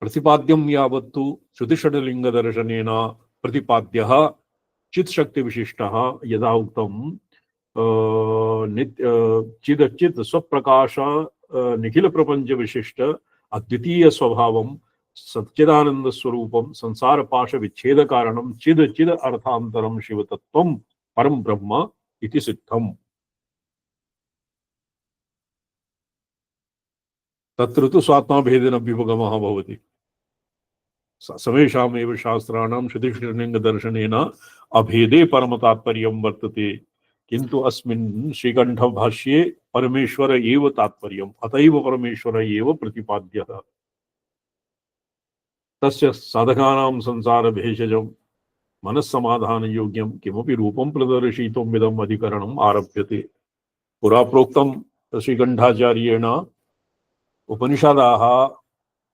प्रतिपाद्यं यावत्तु श्रुतिषड्लिङ्गदर्शनेन प्रतिपाद्यः चित्शक्तिविशिष्टः यदा उक्तं चिदचित् स्वप्रकाश निखिल प्रपंच विशिष्ट अद्वितीय स्वभावं सच्चिदानंद स्वरूपम संसार पाश विच्छेद कारणम चिद चिद अर्थांतरम शिवतत्वम परम ब्रह्म इति सिद्धम। तत्र तु स्वात्मा भेदेन विभगमः भवति। समेषामेव शास्त्राणां श्रुतिलिंग दर्शनेन अभेदे परम तात्पर्यं वर्तते, किंतु अस्मिन् श्रीकंठ भाष्ये परमेश्वर एव तात्पर्यम्, अतएव परमेश्वर एव प्रतिपाद्यः। तस्य साधकानां संसार भेषजं मनस्समाधान योग्यं किमपि रूपं प्रदर्शयितुम् इदम् अधिकरणम् आरभ्यते। पुरा प्रोक्तं श्रीकंठाचार्येण उपनिषदाः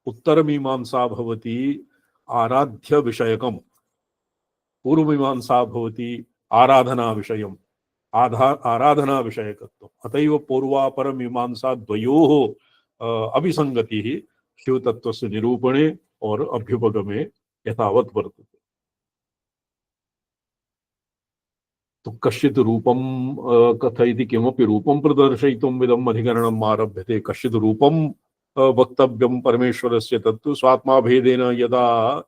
उत्तरमीमांसा भवति आराध्य विषयकम्, पूर्वमीमांसा भवति आराधना विषयम्, आराधना विषयकत्वम्। अतएव पूर्वापर मीमांसा द्वयोः अभिसंगतिः शिवतत्त्वस्य निरूपणे और अभ्युपगमे यथावत् वर्तते। तो कश्चित् रूपं कथयति, किमपि रूपं प्रदर्शयितुम् इदम् अधिकरणम् आरभ्यते। कश्चित् रूपं वक्तव्यं परमेश्वरस्य, तत्तु स्वात्माभेदेन यदा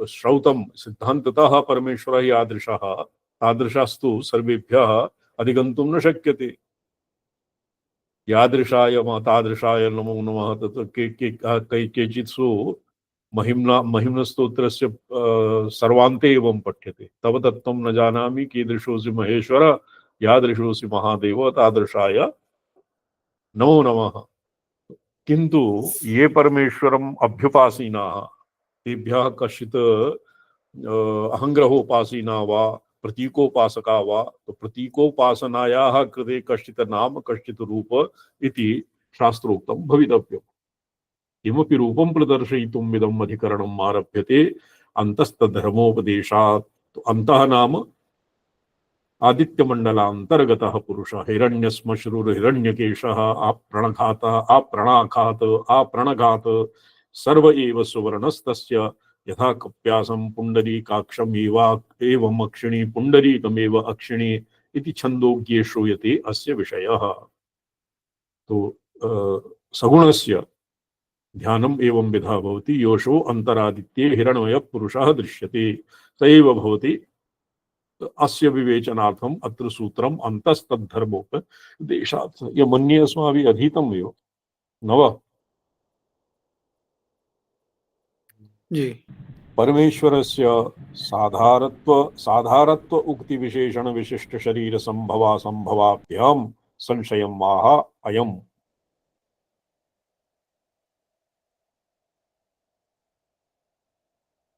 श्रौतं सिद्धान्ततः परमेश्वरः यादृशः तादृशस्तु सर्वेभ्यः अधिगन्तुं न शक्यते। यादृशाय तादृशाय नमो नमः। तत्र केचित्सु महिम्नस्तोत्रस्य सर्वान्ते एवं पठ्यते। तव तत्त्वं न जानामि कीदृशोऽसि महेश्वर, यादृशोऽसि महादेव, तादृशाय नमो नमः। किंतु ये परमेश्वरम् अभ्युपासीनाः तेभ्यः कश्चित् अहंग्रहोपासीना वा प्रतीकोपासका वा, तो प्रतीकोपासनायाः कृते कश्चित् नाम कश्चित् रूप इति शास्त्रोक्तं भवितव्यम्। किमपि रूपं प्रदर्शयितुम् इदम् अधिकरणम् आरभ्यते अन्तस्तद्धर्मोपदेशात्। तो अन्तः नाम आदित्यमण्डलान्तर्गतः पुरुषः, हिरण्यश्मश्रुर्हिरण्यकेशः, आप्रणघातः आप्रणाघात आप्रणघात सर्व एव सुवर्णस्तस्य यथा कप्यासं पुंडरीकाक्षम् एवम् अक्षिणी पुंडरीकमेव अक्षिणी इति छन्दोज्ञे श्रूयते अस्य विषयः। तो सगुणस्य ध्यानम् एवं विधा भवति। योषो अंतरादित्ये हिरण्मयः पुरुषः दृश्यते स एव भवति। अस्य विवेचनार्थम् अत्र सूत्रम् अन्तस्तद्धर्मोपदेशात्। यह मन्ये अस्माभिः अधीतम् एव न वा? जी। परमेश्वरस्य साधारत्व उक्ति विशेषण विशिष्ट शरीर संभवाभ्याम संशयम् आह अयम्।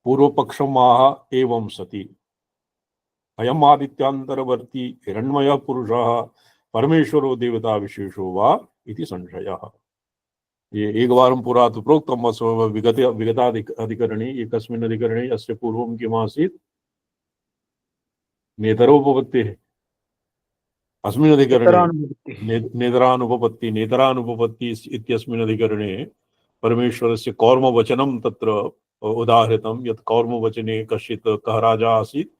पूर्वपक्षम् आह एवं सति अयम् आदित्यान्तरवर्ती हिरण्मयः पुरुषः परमेश्वरो देवता विशेषो वा इति संशयः। ये एकवारं पुरा तु प्रोक्तम् विगताधिकरणे। एकस्मिन् अधिकरणे अस्य पूर्वं किम् आसीत्? नेतरोपपत्तिः। अस्मिन् अधिकरणे नेतरानुपपत्ति इत्यस्मिन् अधिकरणे परमेश्वरस्य कौर्मवचनं तत्र उदाहृतं। यत् कौर्मवचने कश्चित् कः राजा आसीत्?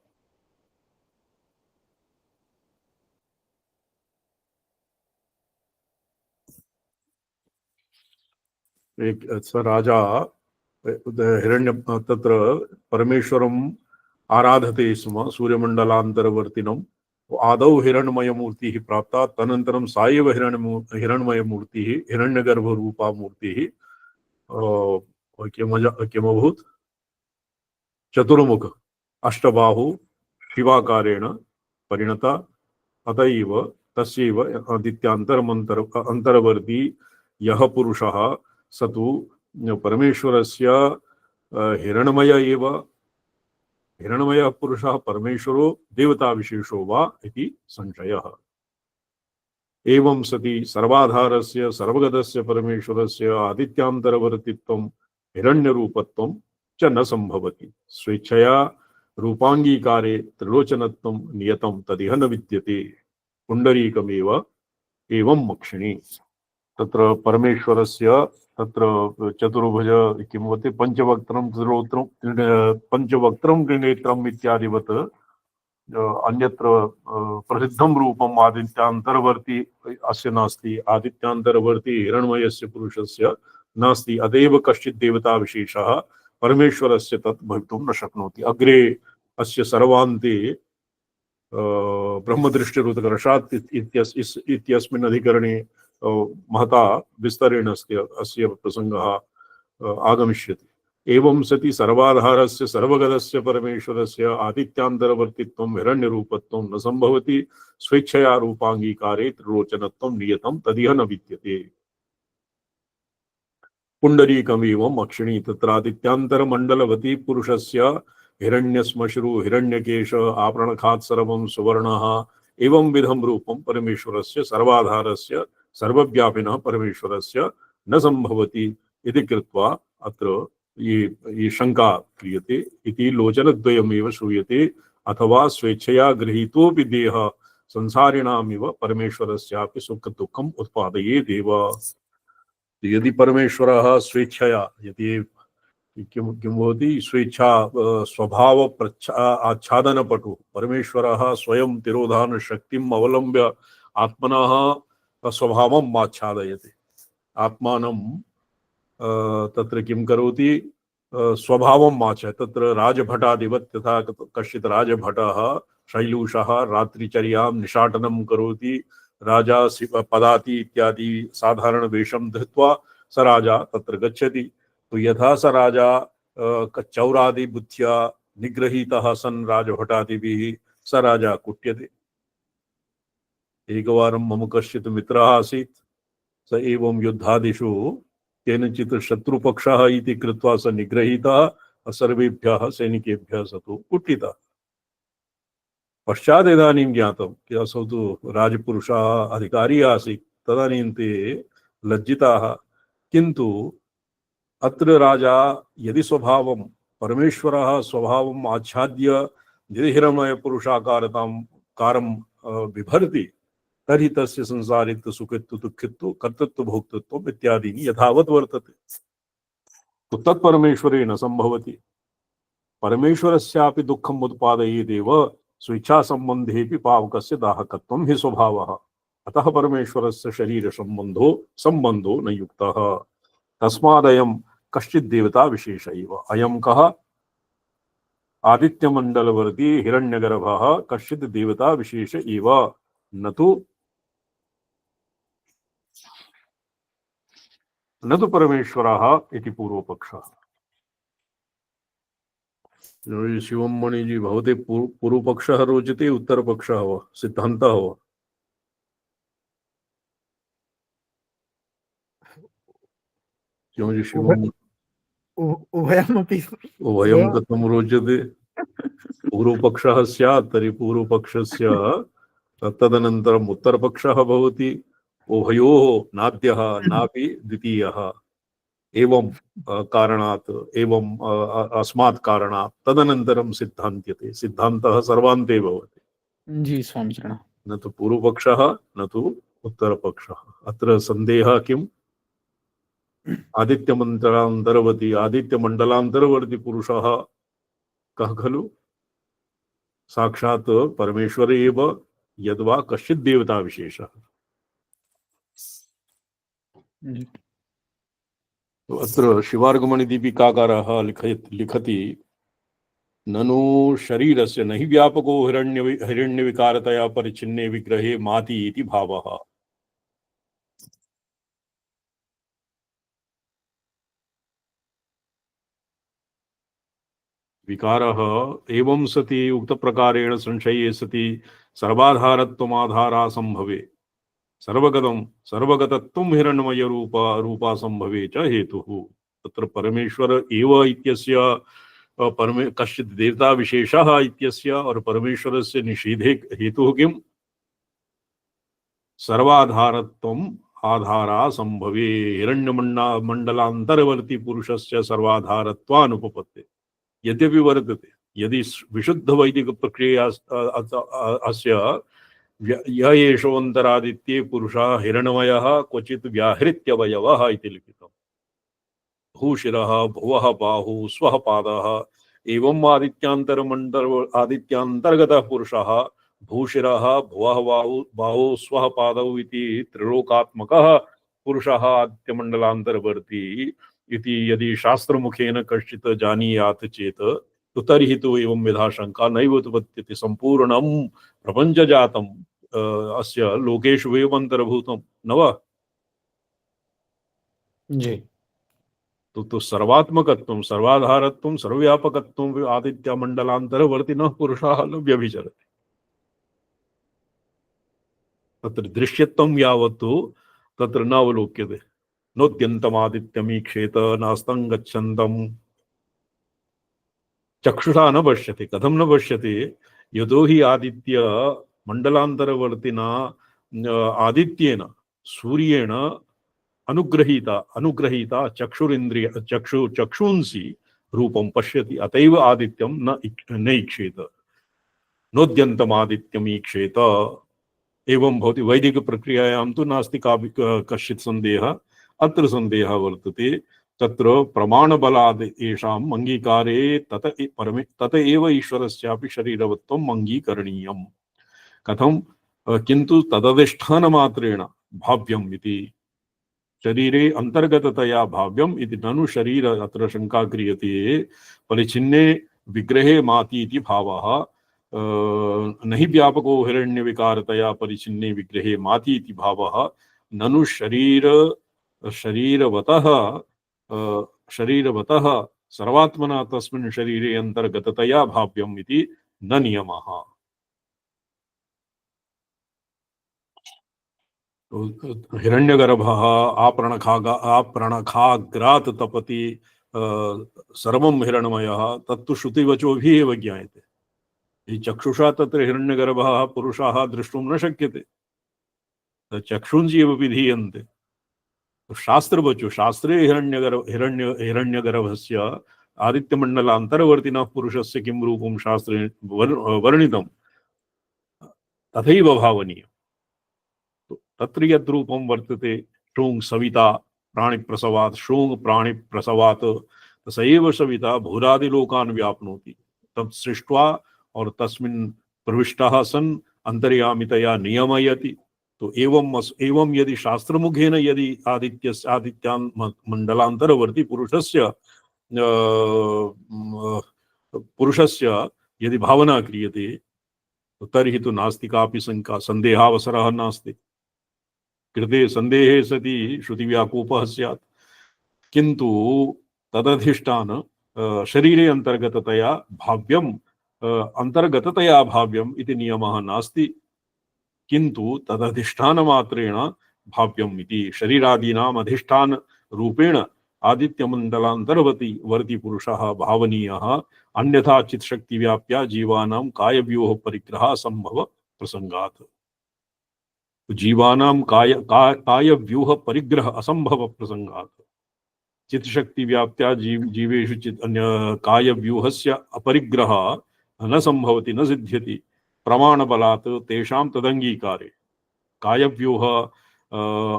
एक स राजा हिरण्य तत्र परमेश्वरम् आराधते स्म सूर्यमंडलांतरवर्तिनम्। आदौ हिरण्मयमूर्तिः प्राप्ता, तदनन्तरं सा एव हिरण्मयमूर्तिः हिरण्यगर्भरूपा मूर्तिः किमभूत्? चतुर्मुख अष्टबाहु शिवाकारेण परिणता। अतएव तस्यैव आदित्यान्तरवर्ती यः पुरुषः स तु परमेश्वरस्य हिरण्मय एव। हिरण्मयः पुरुषः परमेश्वरो देवता विशेषो वा इति संशयः। एवं सति सर्वाधारस्य सर्वगतस्य परमेश्वरस्य आदित्यान्तरवर्तित्वं हिरण्यरूपत्वं च न संभवति। स्वेच्छया रूपांगीकारे त्रिलोचनत्वं नियतं तदिह न विद्यते। पुंडरीकमेव एवं मक्षिणी। तत्र परमेश्वरस्य तत्र चतुर्भुज किं भवति पंचवक्त्रं त्रिनेत्रं पंचवक्त्रं त्रिनेत्रम् इत्यादिवत् अन्यत्र प्रसिद्धं रूपम् आदित्यान्तरवर्ती अस्य नास्ति, आदित्यान्तरवर्ती हिरण्मयस्य पुरुषस्य नास्ति, अतएव कश्चित् देवता विशेषः परमेश्वरस्य तत् भवितुं न शक्नोति। अग्रे अस्य सर्वान्ते ब्रह्मदृष्टिरुदकर्षात् इत्यस्मिन् अधिकरणे महता विस्तरेण अस्य प्रसंगः आगमिष्यति। एवं सति सर्वाधारस्य सर्वगतस्य परमेश्वरस्य आदित्यान्तरवर्तित्वं हिरण्यरूपत्वं न संभवति, स्वेच्छया रूपांगीकारे त्रिलोचनत्वं नियतं तदिह न विद्यते। पुंडरीकमेवम् अक्षिणी तत्रादित्यान्तरमण्डलवती पुरुषस्य हिरण्यश्मश्रु हिरण्यकेश आपरणखात् सर्वं सुवर्णः एवं विधं रूपं परमेश्वरस्य सर्वाधारस्य सर्वव्यापिनः परमेश्वरस्य न संभवति इति कृत्वा अत्र ये शंका क्रियते इति लोचनद्वयमेव श्रूयते, अथवा स्वेच्छया गृहीतोऽपि देहः संसारिणामिव परमेश्वरस्यापि सुख दुःखम् उत्पादयेदेव। यदि परमेश्वरः स्वेच्छया, यदि किं भवति स्वेच्छा स्वभाव आच्छादनपटु परमेश्वरः स्वयं तिरोधान शक्तिम् अवलम्ब्य आत्मनः स्वभावम् आच्छादयति, आत्मानं तत्र किं करोति स्वभावम् आच तत्र राजभटादिवत् यथा कश्चित् राजभटः शैलूषः रात्रिचर्यां निशाटनं करोति, राजा पदाति इत्यादि साधारण वेशं धृत्वा स राजा तत्र गच्छति। तो यथा स राजा चौरादि बुद्ध्या निगृहीतः सन् राजभटादिभिः स राजा कुट्यते। एकवारं मम कश्चित् मित्रः आसीत्, स एवं युद्धादिषु केनचित् शत्रुपक्षः इति कृत्वा स निगृहीतः, सर्वेभ्यः सैनिकेभ्यः स तु कुट्टितः। पश्चात् इदानीं ज्ञातं कि असौ तु राजपुरुषः अधिकारी आसीत्, तदानीं ते लज्जिताः। किन्तु अत्र राजा यदि स्वभावं परमेश्वरः स्वभावम् आच्छाद्य यदि हिरण्मयपुरुषाकारतां कारं बिभर्ति तर्हि तस्य संसारित्व सुखित्व दुःखित्व कर्तृत्व भोक्तृत्व इत्यादीनि यथावत् वर्तते। तो तत्परमेश्वरे न संभवति। परमेश्वरस्यापि दुःखम् उत्पादयेदेव स्वेच्छा संबन्धेपि पावकस्य दाहकत्वं हि स्वभावः। अतः परमेश्वरस्य शरीर संबंधो न युक्तः। तस्मादयं कश्चित् देवता विशेष एव। अयं कः? आदित्यमण्डलवर्ती हिरण्यगर्भः कश्चित् देवता विशेष एव, न तो परमेश्वरः इति पूर्वपक्षः। शिवम मणि जी, भवते पूर्वपक्षः रोचते उत्तरपक्षः वा सिद्धान्तः वा? क्यों जी शिवम? उभयमपि। उभयं कथं रोचते? पूर्वपक्षः स्यात् तर्हि पूर्वपक्षस्य तदनन्तरम् उत्तरपक्षः भवति। उभयोः नाद्यः नापि द्वितीयः। एवं कारणात् एवं अस्मात् कारणात् तदनन्तरं सिद्धान्त्यते। सिद्धान्तः सर्वान्ते भवति। जी स्वामी शरण। न तो पूर्वपक्षः न तो उत्तरपक्षः। अत्र सन्देहः किम्? आदित्यमण्डलान्तरवर्ती पुरुषः कः खलु? साक्षात् परमेश्वर एव, यद्वा कश्चित् देवता विशेषः। तो अत्र शिवार्गमणिदीपिकाकारः लिखति ननु शरीरस्य न हि व्यापको हिरण्यविकारतया परिच्छिन्ने विग्रहे माति इति भावः। विकारः एवं सति उक्त प्रकारेण संशये सति सर्वाधारत्वमाधारा संभवे सर्वगतत्वं हिरण्मय रूपा संभवे च हेतुः। तत्र परमेश्वर एव इत्यस्य कश्चित् देवता विशेषः इत्यस्य और परमेश्वरस्य निषेधे हेतुः किम्? सर्वाधारत्वम् आधारा संभवे हिरण्यमण्डलान्तरवर्ती पुरुषस्य सर्वाधारत्वानुपपत्ते। यद्यपि वर्तते, यदि विशुद्ध वैदिक प्रक्रिया अस्य य एषोऽन्तरादित्ये पुरुषः हिरण्मयः क्वचित् व्याहृत्यवयवः इति लिखितम्। भूशिरः भुवः बाहु स्वः पादः एवं आदित्यांतर्गतः पुरुषः भूशिरः भुवः बाहु स्वः पादौ इति त्रिलोकात्मकः पुरुषः आदित्यमण्डलान्तर्वर्ती इति यदि शास्त्रमुखेन कश्चित् जानीयात् चेत् तो तर्हि तु एवं विधा शंका नैव उत्पद्यते। सम्पूर्णं प्रपञ्चजातम् अस्य लोकेषु एव अन्तर्भूतं न वा? जी तो सर्वात्मकत्वं सर्वाधारत्वं सर्वव्यापकत्वं आदित्यमण्डलान्तर्वर्तिनः पुरुषाः न व्यभिचरति। तत्र दृश्यत्वं यावत्तु तत्र न अवलोक्यते। नोद्यन्तमादित्यमीक्षेत नास्तं गच्छन्तं चक्षुषा न पश्यति। कथं न पश्यति? यतो हि आदित्य मण्डलान्तरवर्तिना आदित्येन सूर्येण अनुग्रहीता चक्षुरिन्द्रिय चक्षुंसि रूपं पश्यति। अतएव आदित्यं न ईक्षेत। नोद्यन्तमादित्यमीक्षेत एवं भवति। वैदिक प्रक्रियायां तु नास्ति कश्चित् सन्देहः। अत्र सन्देहः वर्तते। तत्र प्रमाणबलाद् येषाम् अङ्गीकारे तत एव ईश्वरस्यापि शरीरवत्वम् अङ्गीकरणीयम्। कथं? किन्तु तदधिष्ठानमात्रेण भाव्यम् इति। शरीरे अंतर्गततया भाव्यम् इति। ननु शरीर अत्र शंका क्रियते परिच्छिन्ने विग्रहे माति इति भावः नहि व्यापको हिरण्यविकारतया परिच्छिन्ने विग्रहे माति इति भावः ननु शरीरवतः सर्वात्मना तस्मिन् शरीरे अंतर्गततया भाव्यम् इति न नियमः। हिरण्यगर्भः आपणखाग्रात् तपति सर्वं हिरण्मयः तत्तु श्रुतिवचोभिः एव ज्ञायते। हि चक्षुषा तत्र हिरण्यगर्भः पुरुषाः द्रष्टुं न शक्यते। चक्षुंसि एव विधीयन्ते। शास्त्रवचो शास्त्रे हिरण्यगर्भस्य आदित्यमण्डलान्तर्वर्तिनः पुरुषस्य किं रूपं शास्त्रे वर्णितं तथैव भावनीयम्। तत्र यद्रूपं वर्तते शृङ् सविता प्राणिप्रसवात् शृङ् प्राणिप्रसवात् स एव सविता भूरादिलोकान् व्याप्नोति। तत् सृष्ट्वा और तस्मिन् प्रविष्टः सन् अन्तर्यामितया नियमयति। तो एवं यदि शास्त्रमुखेन यदि आदित्यान् मण्डलान्तरवर्ती पुरुषस्य यदि भावना क्रियते तो तर्हि तो नास्ति कापि शंका सन्देहावसरः नास्ति। कृते संदेहे सति श्रुतिव्याकोपः स्यात्। किन्तु तदधिष्ठान शरीरे अंतर्गततया भाव्यम् अंतर्गततया भाव्यम् इति नियमः नास्ति। किन्तु तदधिष्ठानमात्रेण भाव्यम् इति। शरीरादीनाम् अधिष्ठान रूपेण आदित्यमण्डलान्तर्वर्ती पुरुषः भावनीयः। अन्यथा चित्शक्ति व्याप्या जीवानां कायव्यूह परिग्रह संभव प्रसंगात्। जीवानां कायव्यूह परिग्रह असंभव प्रसंगात् चित्शक्ति व्याप्त्या जीवेषु कायव्यूहस्य अपरिग्रह न संभवति न सिद्ध्यति। प्रमाणबलात् तेषां तदंगीकारे कायव्यूह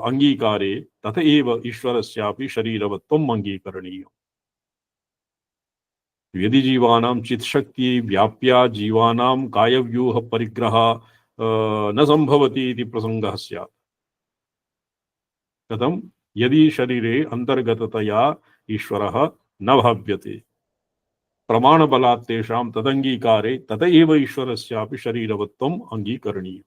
अंगीकारे तथ एव ईश्वरस्यापि शरीरवत्वम् अंगीकरणीयम्। यदि जीवानां चित्शक्ति व्याप्या जीवानां कायव्यूह परिग्रह न संभवति इति प्रसंगः स्यात्। कथं? यदि शरीरे अंतर्गततया ईश्वरः न भाव्यते प्रमाणबलात् तेषां तदंगीकारे तत एव ईश्वरस्यापि शरीरवत्वम् अंगीकरणीयम्।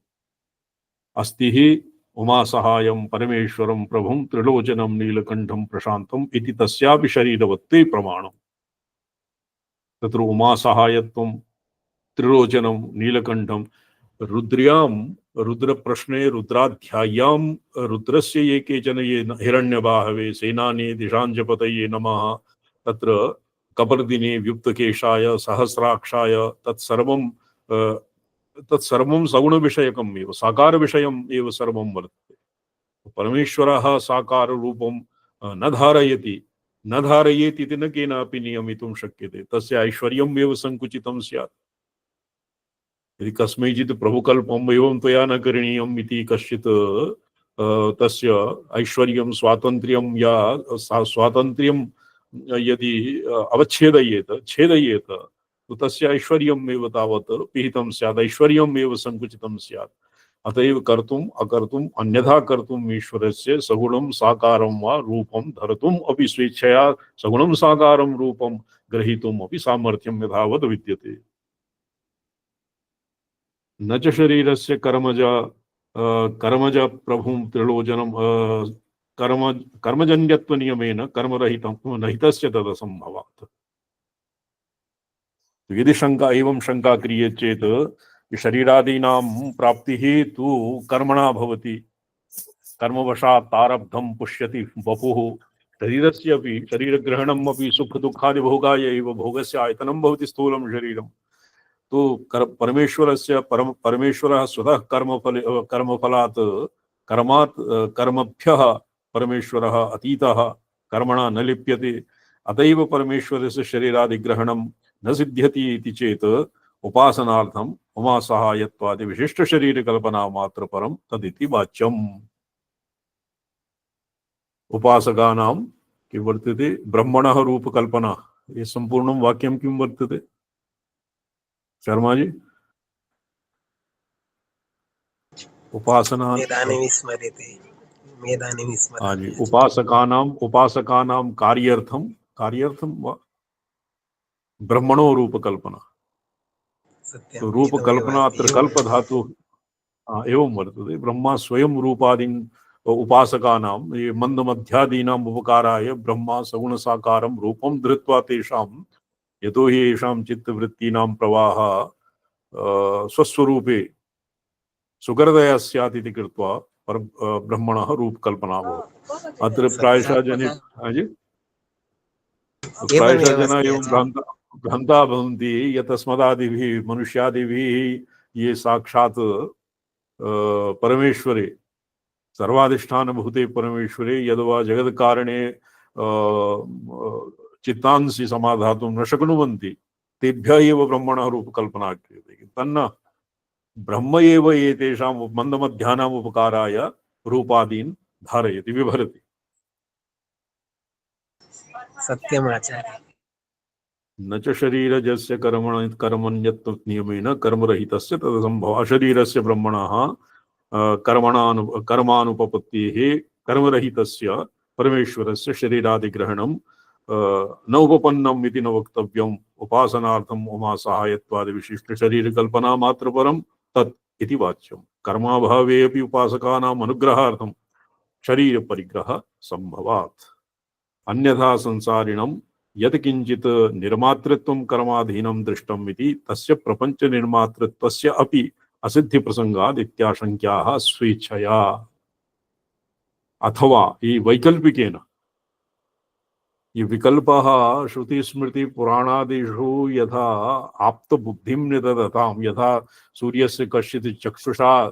अस्ति हि उमासहायं परमेश्वरं प्रभुं त्रिलोचनं नीलकण्ठं प्रशान्तम् इति तस्यापि शरीरवत्वे प्रमाणम्। तत्र उमासहायत्वं त्रिलोचनं नीलकण्ठं रुद्र्यां रुद्रप्रश्ने रुद्राध्याय्यां रुद्रस्य ये केचन ये हिरण्यबाहवे सेनाने दिशाञ्जपतये नमः तत्र कपर्दिने व्युक्तकेशाय सहस्राक्षाय तत्सर्वं सगुणविषयकम् एव साकार विषयम् एव सर्वं वर्तते। परमेश्वरः साकार रूपं न धारयेत् इति न केनापि नियमितुं शक्यते। तस्य ऐश्वर्यम् एव संकुचितं स्यात्। यदि कस्मैचित् प्रभुकल्पम् एवं त्वया न करणीयम् इति कश्चित् तस्य ऐश्वर्यं स्वातन्त्र्यं या स्वातन्त्र्यं यदि अवच्छेदयेत छेदयेत तो तस्य ऐश्वर्यमेव तावत् पिहितं स्यात्, ऐश्वर्यमेव संकुचितं स्यात्। अतएव कर्तुम् अकर्तुम् अन्यथा कर्तुम् ईश्वरस्य सगुणं साकारं वा रूपं धर्तुम् अपि स्वेच्छया सगुणं साकारं रूपं ग्रहीतुम् अपि सामर्थ्यं यथावत् विद्यते। न च शरीरस्य कर्मज प्रभुं त्रिलोचनं कर्मजन्यत्व नियमेन कर्मरहितं रहितस्य तदसंभवात्। यदि शंका एवं शंका क्रियते चेत् शरीरादीनां प्राप्तिः तु कर्मणा भवति, कर्मवशात् तारब्धं पुष्यति वपुः, शरीरस्यपि शरीरग्रहणम् अपि सुख दुःखादि भोगाय एव, भोगस्य आयतनं भवति स्थूलं शरीरं। तो परमेश्वरस्य परमेश्वरः स्वतः कर्मफलात् कर्मभ्यः परमेश्वरः अतीतः, कर्मणा न लिप्यते। अतएव परमेश्वरस्य शरीरादिग्रहणं न सिद्ध्यति इति चेत् उपासनार्थम् उमासहायत्वादि विशिष्ट शरीर कल्पना मात्र परम तदिति वाच्यम्। उपासकानां किं वर्तते? ब्रह्मणः रूप कल्पना। ये संपूर्णं वाक्यं किं वर्तते शर्मा जी? उपासना मेधानि विस्मर्यते, मेधानि हाँ विस्मर्यते। जी, उपासकानां कार्यर्थम ब्रह्मणो रूप कल्पना। सत्यं तो रूप इदमेव कल्पना अस्ति। अत्र कल्प धातु एवं वर्तते। ब्रह्मा स्वयं रूपादीन उपासकानां ये मंदमध्यादीनाम् उपकाराय ब्रह्मा सगुण साकारं रूपं धृत्वा तेषां यतो हि येषां चित्तवृत्तीनां प्रवाहः स्वस्वरूपे सुकृतया स्यात् इति कृत्वा ब्रह्मणः रूपकल्पना भवति। अत्र प्रायशः जने प्रायशः जना एवं भ्रान्ता भवन्ति यत् अस्मदादिभिः मनुष्यादिभिः ये साक्षात् परमेश्वरे सर्वाधिष्ठानभूते परमेश्वरे यद्वा जगत्कारणे चित्तांसि समाधातुं न शक्नुवन्ति तेभ्यः एव ब्रह्मणः रूपकल्पना क्रियते। तन्न ब्रह्म एव एतेषां मन्दमध्यानाम् उपकाराय रूपादीन् धारयति, विभरति। सत्यमाचार्य। न च शरीरजस्य कर्मण्यत्व नियमेन कर्मरहितस्य तदसंभवः। अशरीरस्य ब्रह्मणः कर्मानुपपत्तेः कर्मरहितस्य परमेश्वरस्य शरीरादिग्रहणं न उपपन्नम् इति न वक्तव्यम्। उपासनार्थम् उमासहायत्वादि विशिष्ट शरीर कल्पना मात्र परं तत् इति वाच्यम्। कर्माभावे अपि उपासकानाम् अनुग्रहार्थं शरीर परिग्रह संभवात्। अन्यथा संसारिणं यत् किंचित् निर्मातृत्वं कर्माधीनं दृष्टम् इति तस्य प्रपंच निर्मातृत्वस्य अपि असिद्धि प्रसंगात् इत्याशंक्याः स्वेच्छया। अथवा ये वैकल्पिकेन ये विकल्पः श्रुति स्मृति पुराणादिषु यथा आप्त बुद्धिं निदधताम्, यथा सूर्यस्य कश्चित् चक्षुषा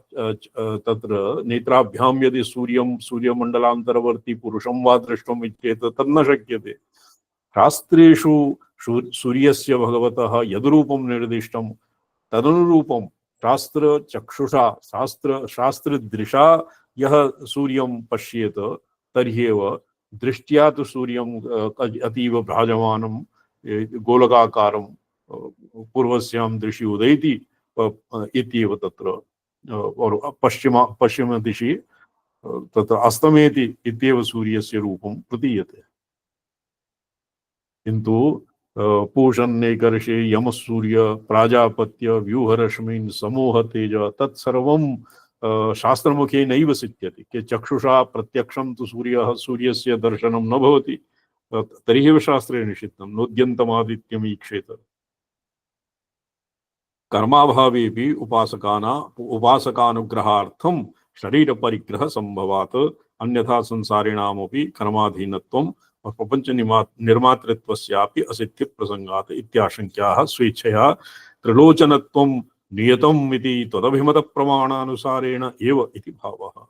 तत्र नेत्राभ्यां यदि सूर्यमण्डलान्तरवर्ती पुरुषं वा द्रष्टुम् इच्छेत तन्न शक्यते। शास्त्रेषु सूर्यस्य भगवतः यद्रूपं निर्दिष्टं तदनुरूपं शास्त्र चक्षुषा शास्त्रदृशा यः सूर्यं पश्येत तर्ह्येव दृष्ट्या तो सूर्यं अतीव भ्राजमानं गोलकाकारं पूर्वस्यां दिशि उदयति इत्येव तत्र और पश्चिम दिशि तत्र अस्तमेति इत्येव सूर्यस्य रूपं प्रतीयते। किन्तु पूषन्नेकर्षे यमसूर्य प्राजापत्य व्यूहरश्मीन् समूह तेज तत्सर्वं शास्त्रमुखे नैव सिद्ध्यति कि चक्षुषा प्रत्यक्षं तु सूर्यस्य दर्शनं न भवति तर्हि शास्त्रे निषिद्धं नोद्यन्तमादित्यम् ईक्षेत। कर्माभावेपि उपासकानुग्रहार्थं शरीर परिग्रह संभवात् अन्यथा संसारिणामपि कर्माधीनत्वं प्रपंच निर्मातृत्वस्यापि असिद्धि प्रसंगात् इत्याशंक्याः स्वेच्छया त्रिलोचनत्वं नियतम् इति तदभिमत प्रमाणानुसारेण एव इति भावः।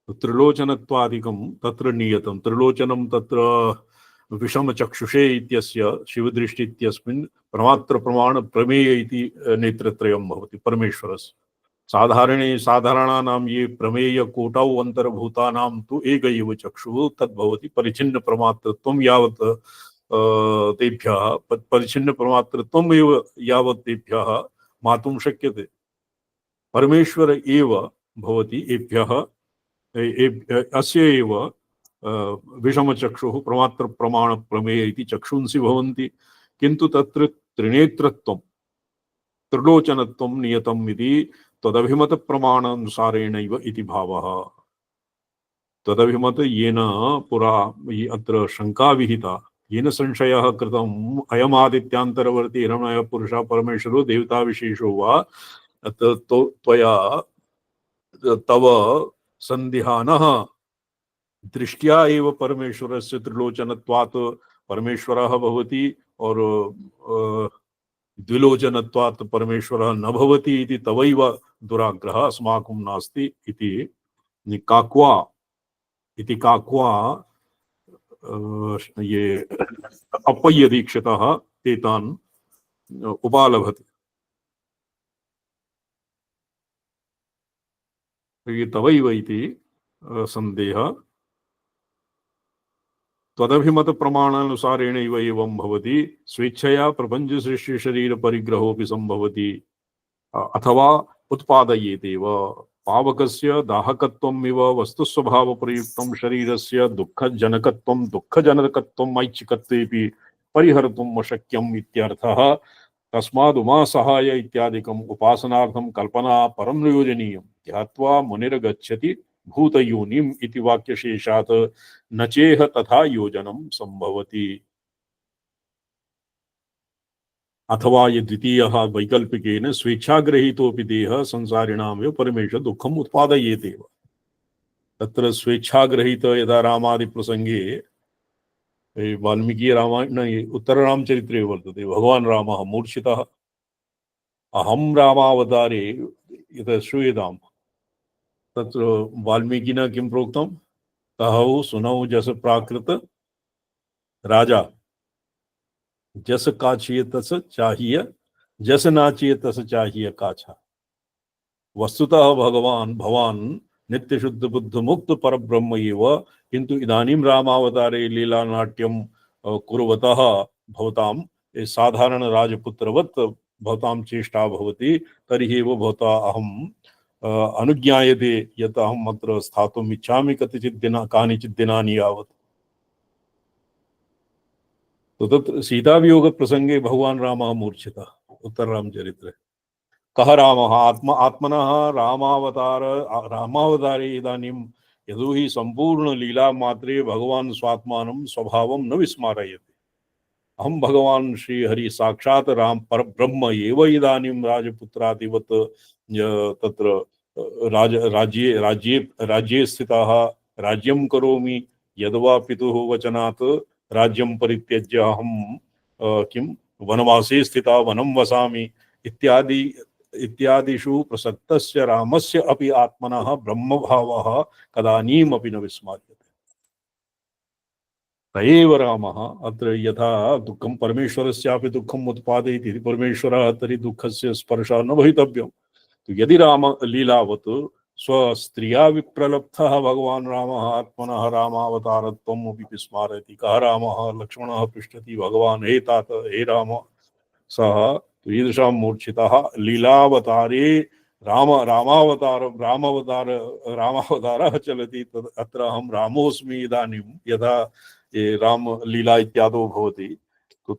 त्रिलोचनत्वादिकं तत्र नियतं। त्रिलोचनं तत्र विषमचक्षुषे इत्यस्य शिवदृष्टि इत्यस्मिन् प्रमात्र प्रमाण प्रमेय इति नेत्रत्रयं भवति परमेश्वरस्य। साधारणानां ये प्रमेय कोटौ अन्तर्भूतानां तु एक एव चक्षुः तद्भवति परिच्छिन्न प्रमात्रत्वं यावत् तेभ्यः परिच्छिन्न प्रमात्रत्वम् एव यावत् तेभ्यः मातुं शक्यते। परमेश्वर एव भवति एभ्यः अस्य एव विषमचक्षुः प्रमात्र प्रमाण प्रमेय इति चक्षुंसि भवन्ति, किन्तु तत्र त्रिनेत्रत्वं त्रिलोचनत्वं नियतम् इति तदभिमत प्रमाणानुसारेणैव इति भावः। तदभिमत येन पुरा अत्र शंका विहिता, येन संशयः कृतम् अयमादित्यान्तरवर्ती हिरण्मयः पुरुषः परमेश्वरो देवता विशेषो वा त्वया तव संदिहानः दृष्ट्या एव परमेश्वरस्य त्रिलोचनत्वात् परमेश्वरः भवति और द्विलोचनत्वात् परमेश्वरः न भवति इति तवैव दुराग्रहः अस्माकं नास्ति इति काक्वा ये अप्पय्य दीक्षितः एतान् उपालभते। तवैव इति संदेहः त्वदभिमत प्रमाणानुसारेणैव एवं भवति। स्वेच्छया प्रपंच सृष्टि शरीर परिग्रहोऽपि संभवति अथवा उत्पादयेतेव। पावकस्य दाहकत्वमिव वस्तुस्वभाव प्रयुक्तं शरीरस्य दुःखजनकत्वं दुःखजनकत्वम् ऐच्छिकत्वेऽपि परिहर्तुम् अशक्यम् इत्यर्थः। तस्मादुमा सहाय इत्यादिकम् उपासनार्थं कल्पना परं योजनीयं। ध्यात्वा मुनिर्गच्छति भूतयोनिम् इति वाक्यशेषात् न चेह तथा योजनं संभवति। अथवा ये द्वितीयः वैकल्पिकेन स्वेच्छाग्रहीतोऽपि देहः संसारिणामेव परमेश्वर दुःखम् उत्पादयेतेव। तत्र स्वेच्छाग्रहीत यदा रामादि प्रसंगे वाल्मीकि रामायण उत्तररामचरित्रे वर्तते, भगवान् रामः मूर्छितः अहं रामावतारे यत् श्रूयताम्। तत्र वाल्मीकिना किं प्रोक्तं? कहौ सुनौ जस प्राकृत राजा, जस काछिए तस चाहिए, जस नाचिए तस चाहिए काछा। वस्तुतः भगवान भवान नित्य शुद्ध बुद्ध मुक्त परब्रह्म एव, किंतु इदानीं रामावतारे लीला नाट्यम कुर्वतः भवतां साधारण राजपुत्रवत् भवतां चेष्टा भवति, तर्हि एव भवता अहम् अनुज्ञायते यत् अहम् अत्र स्थातुम् इच्छामि कानिचित् दिनानि यावत्। तो तत्र सीतावियोग प्रसंगे भगवान रामः मूर्छितः उत्तररामचरित्रे। कः रामः आत्मनः रामावतारे इदानीं यदो हि संपूर्ण लीला मात्रे भगवान स्वात्मानं स्वभावं न विस्मारयति। अहं भगवान श्री हरि साक्षात् राम परब्रह्म एव इदानीं राजपुत्रादिवत् तत्र राज्ये राज्ये राज्ये स्थितः राज्यं करोमि, यद्वा पितुः वचनात् राज्यं परित्यज्य अहं किं वनवासे स्थिता वनं वसामि इत्यादिषु प्रसक्तस्य रामस्य अपि आत्मनः ब्रह्मभावः कदानीमपि न विस्मर्यते। तयेव रामः अत्र यथा दुःखं परमेश्वरस्यापि दुःखम् उत्पादयति, परमेश्वरः तर्हि दुःखस्य स्पर्शः न भवितव्यम्। तो यदि राम लीलावत् स्वस्त्रिया विप्रलब्धः भगवान् रामः आत्मनः रामावतारत्वम् अपि विस्मारयति। कः रामः? लक्ष्मणः पृच्छति भगवान्, हे तात हे राम। सः तो ईदृशां मूर्छितः लीलावतारे रामावतारः चलति। तद् अत्र अहं रामोऽस्मि इदानीं यदा ये राम लीला इत्यादो भवति, तो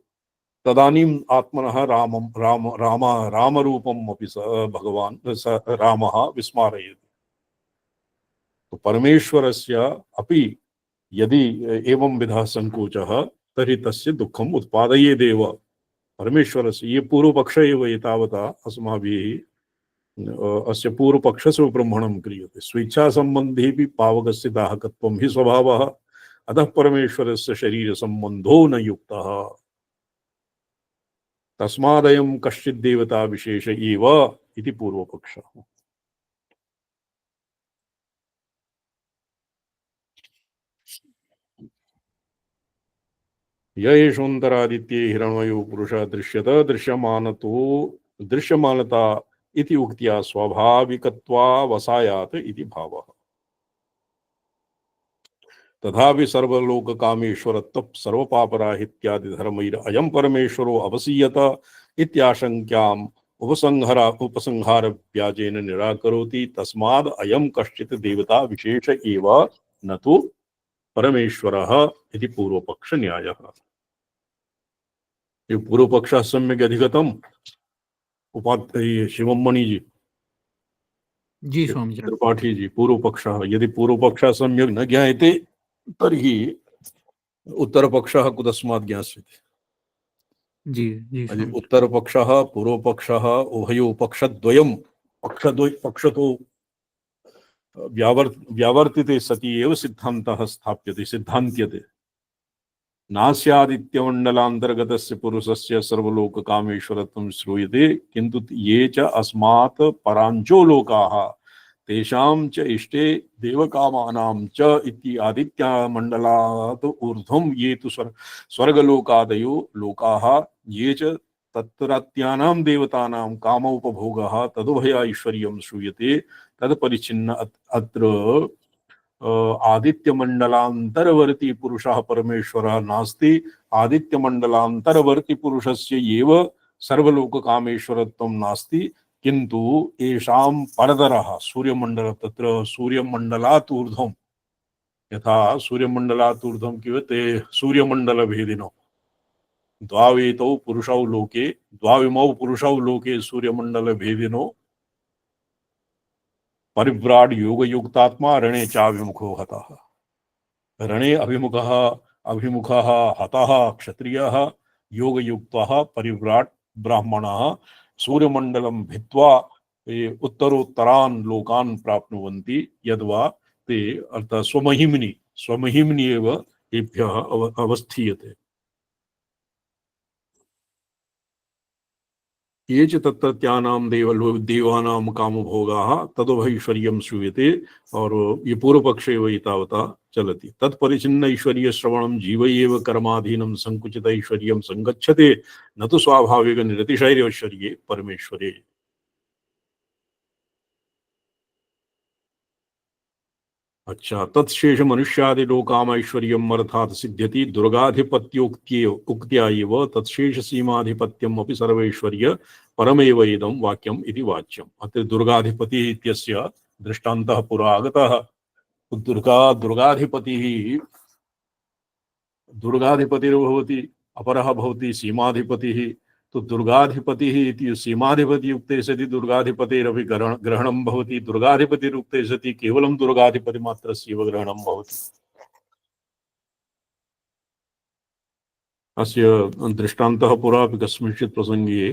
तदानीम् आत्मनः रामरूपम् अपि भगवान् रामः विस्मारयति। तो परमेश्वरस्य अपि यदि एवं विधः संकोचः तर्हि तस्य दुःखम् उत्पादयेदेव। परमेश्वरस्य ये पूर्वपक्ष एव एतावता अस्माभिः अस्य पूर्वपक्षस्य ब्रह्मणं क्रियते। स्वेच्छा सम्बन्धेऽपि पावकस्य दाहकत्वं हि स्वभावः, अतः परमेश्वरस्य शरीर सम्बन्धो न युक्तः। तस्मादयं कश्चित् देवता विशेष एव इति पूर्वपक्षः। य एषोऽन्तरादित्ये हिरण्मयो पुरुषः दृश्यत दृश्यमानता इति उक्त्या स्वाभाविकत्वावसायात् इति भावः। तथापि सर्वलोककामेश्वरत्व सर्वपापराहित्यादि धर्मैर अयं परमेश्वरो अवसीयत इत्याशंक्याम् उपसंहार व्याजेन निराकरोति। तस्माद् अयं कश्चित् देवता विशेष एव न तो परमेश्वरः इति पूर्वपक्ष न्यायः। ये पूर्वपक्षः सम्यक् अधिगतम् उपाध्याय शिवमणि जी जी स्वामीचरण। त्रिपाठी जी पूर्वपक्षः। यदि पूर्वपक्षः सम्यक् न ज्ञायते तर्हि उत्तरपक्षः कुतस्मात् ज्ञास्यते। जी जी यदि स्वामीचरण। उत्तरपक्षः पूर्वपक्षः उभयो पक्षद्वयं पक्षतो व्यावर्तिते सति एव सिद्धान्तः स्थाप्यते सिद्धान्त्यते। नास्यादित्यमण्डलान्तर्गतस्य पुरुषस्य सर्वलोककामेश्वरत्वं श्रूयते किन्तु ये च अस्मात् पराञ्चो लोकाः तेषां च इष्टे देवकामानां च इति आदित्यमण्डलात् ऊर्ध्वं ये तु स्वर्गलोकादयो लोकाः ये च तत्रत्यानां देवतानां कामोपभोगः तदुभय ऐश्वर्यं श्रूयते तदपरिच्छिन्न अत्र आदित्यमण्डलान्तरवर्ती पुरुषः परमेश्वरः नास्ति। आदित्यमण्डलान्तरवर्ती पुरुषस्य एव सर्वलोककामेश्वरत्वं नास्ति किन्तु येषां परतरः सूर्यमण्डल तत्र सूर्यमण्डलात् ऊर्ध्वं यथा सूर्यमण्डलात् ऊर्ध्वं ते सूर्यमण्डलभेदिनो द्वावेतौ पुरुषौ लोके द्वाविमौ पुरुषौ लोके सूर्यमण्डलभेदिनो परिव्राड योगयुक्तात्मा रणे चाभिमुखो हतः। रणे अभिमुखः हतः क्षत्रियः योगयुक्तः परिव्राट ब्राह्मणः सूर्यमण्डलं भित्त्वा उत्तरोत्तरान् लोकान् प्राप्नुवन्ति यद्वा ते अर्थात् स्वमहिम्नि एव तेभ्यः अवस्थीयते। ये च तत्त्यानां देवानां कामभोगाः तदुभयैश्वर्यं श्रूयते। और ये पूर्वपक्षे एव एतावता चलति। तत्परिचिन्न ऐश्वर्यश्रवणं जीव एव कर्माधीनं संकुचित ऐश्वर्यं संगच्छते न तु स्वाभाविक निरतिशैर्यैश्वर्ये परमेश्वरे। अच्छा तत्शेष मनुष्यादिलोकाम ऐश्वर्यम् अर्थात् सिद्ध्यति दुर्गाधिपत्योक्त्या एव तत्शेष सीमाधिपत्यम् अपि सर्वैश्वर्य परमेव इदं वाक्यम् इति वाच्यम्। अत्र दुर्गाधिपतिः इत्यस्य दृष्टान्तः पुरा आगतः। दुर्गाधिपतिर्भवति अपरः भवति सीमाधिपतिः। तो दुर्गाधिपतिः इति सीमाधिपति युक्ते सति दुर्गाधिपतेरपि ग्रहणं भवति। दुर्गाधिपतिरुक्ते सति केवलं दुर्गाधिपतिमात्रस्यैव ग्रहणं भवति। अस्य दृष्टान्तः पुरापि कस्मिंश्चित् प्रसङ्गे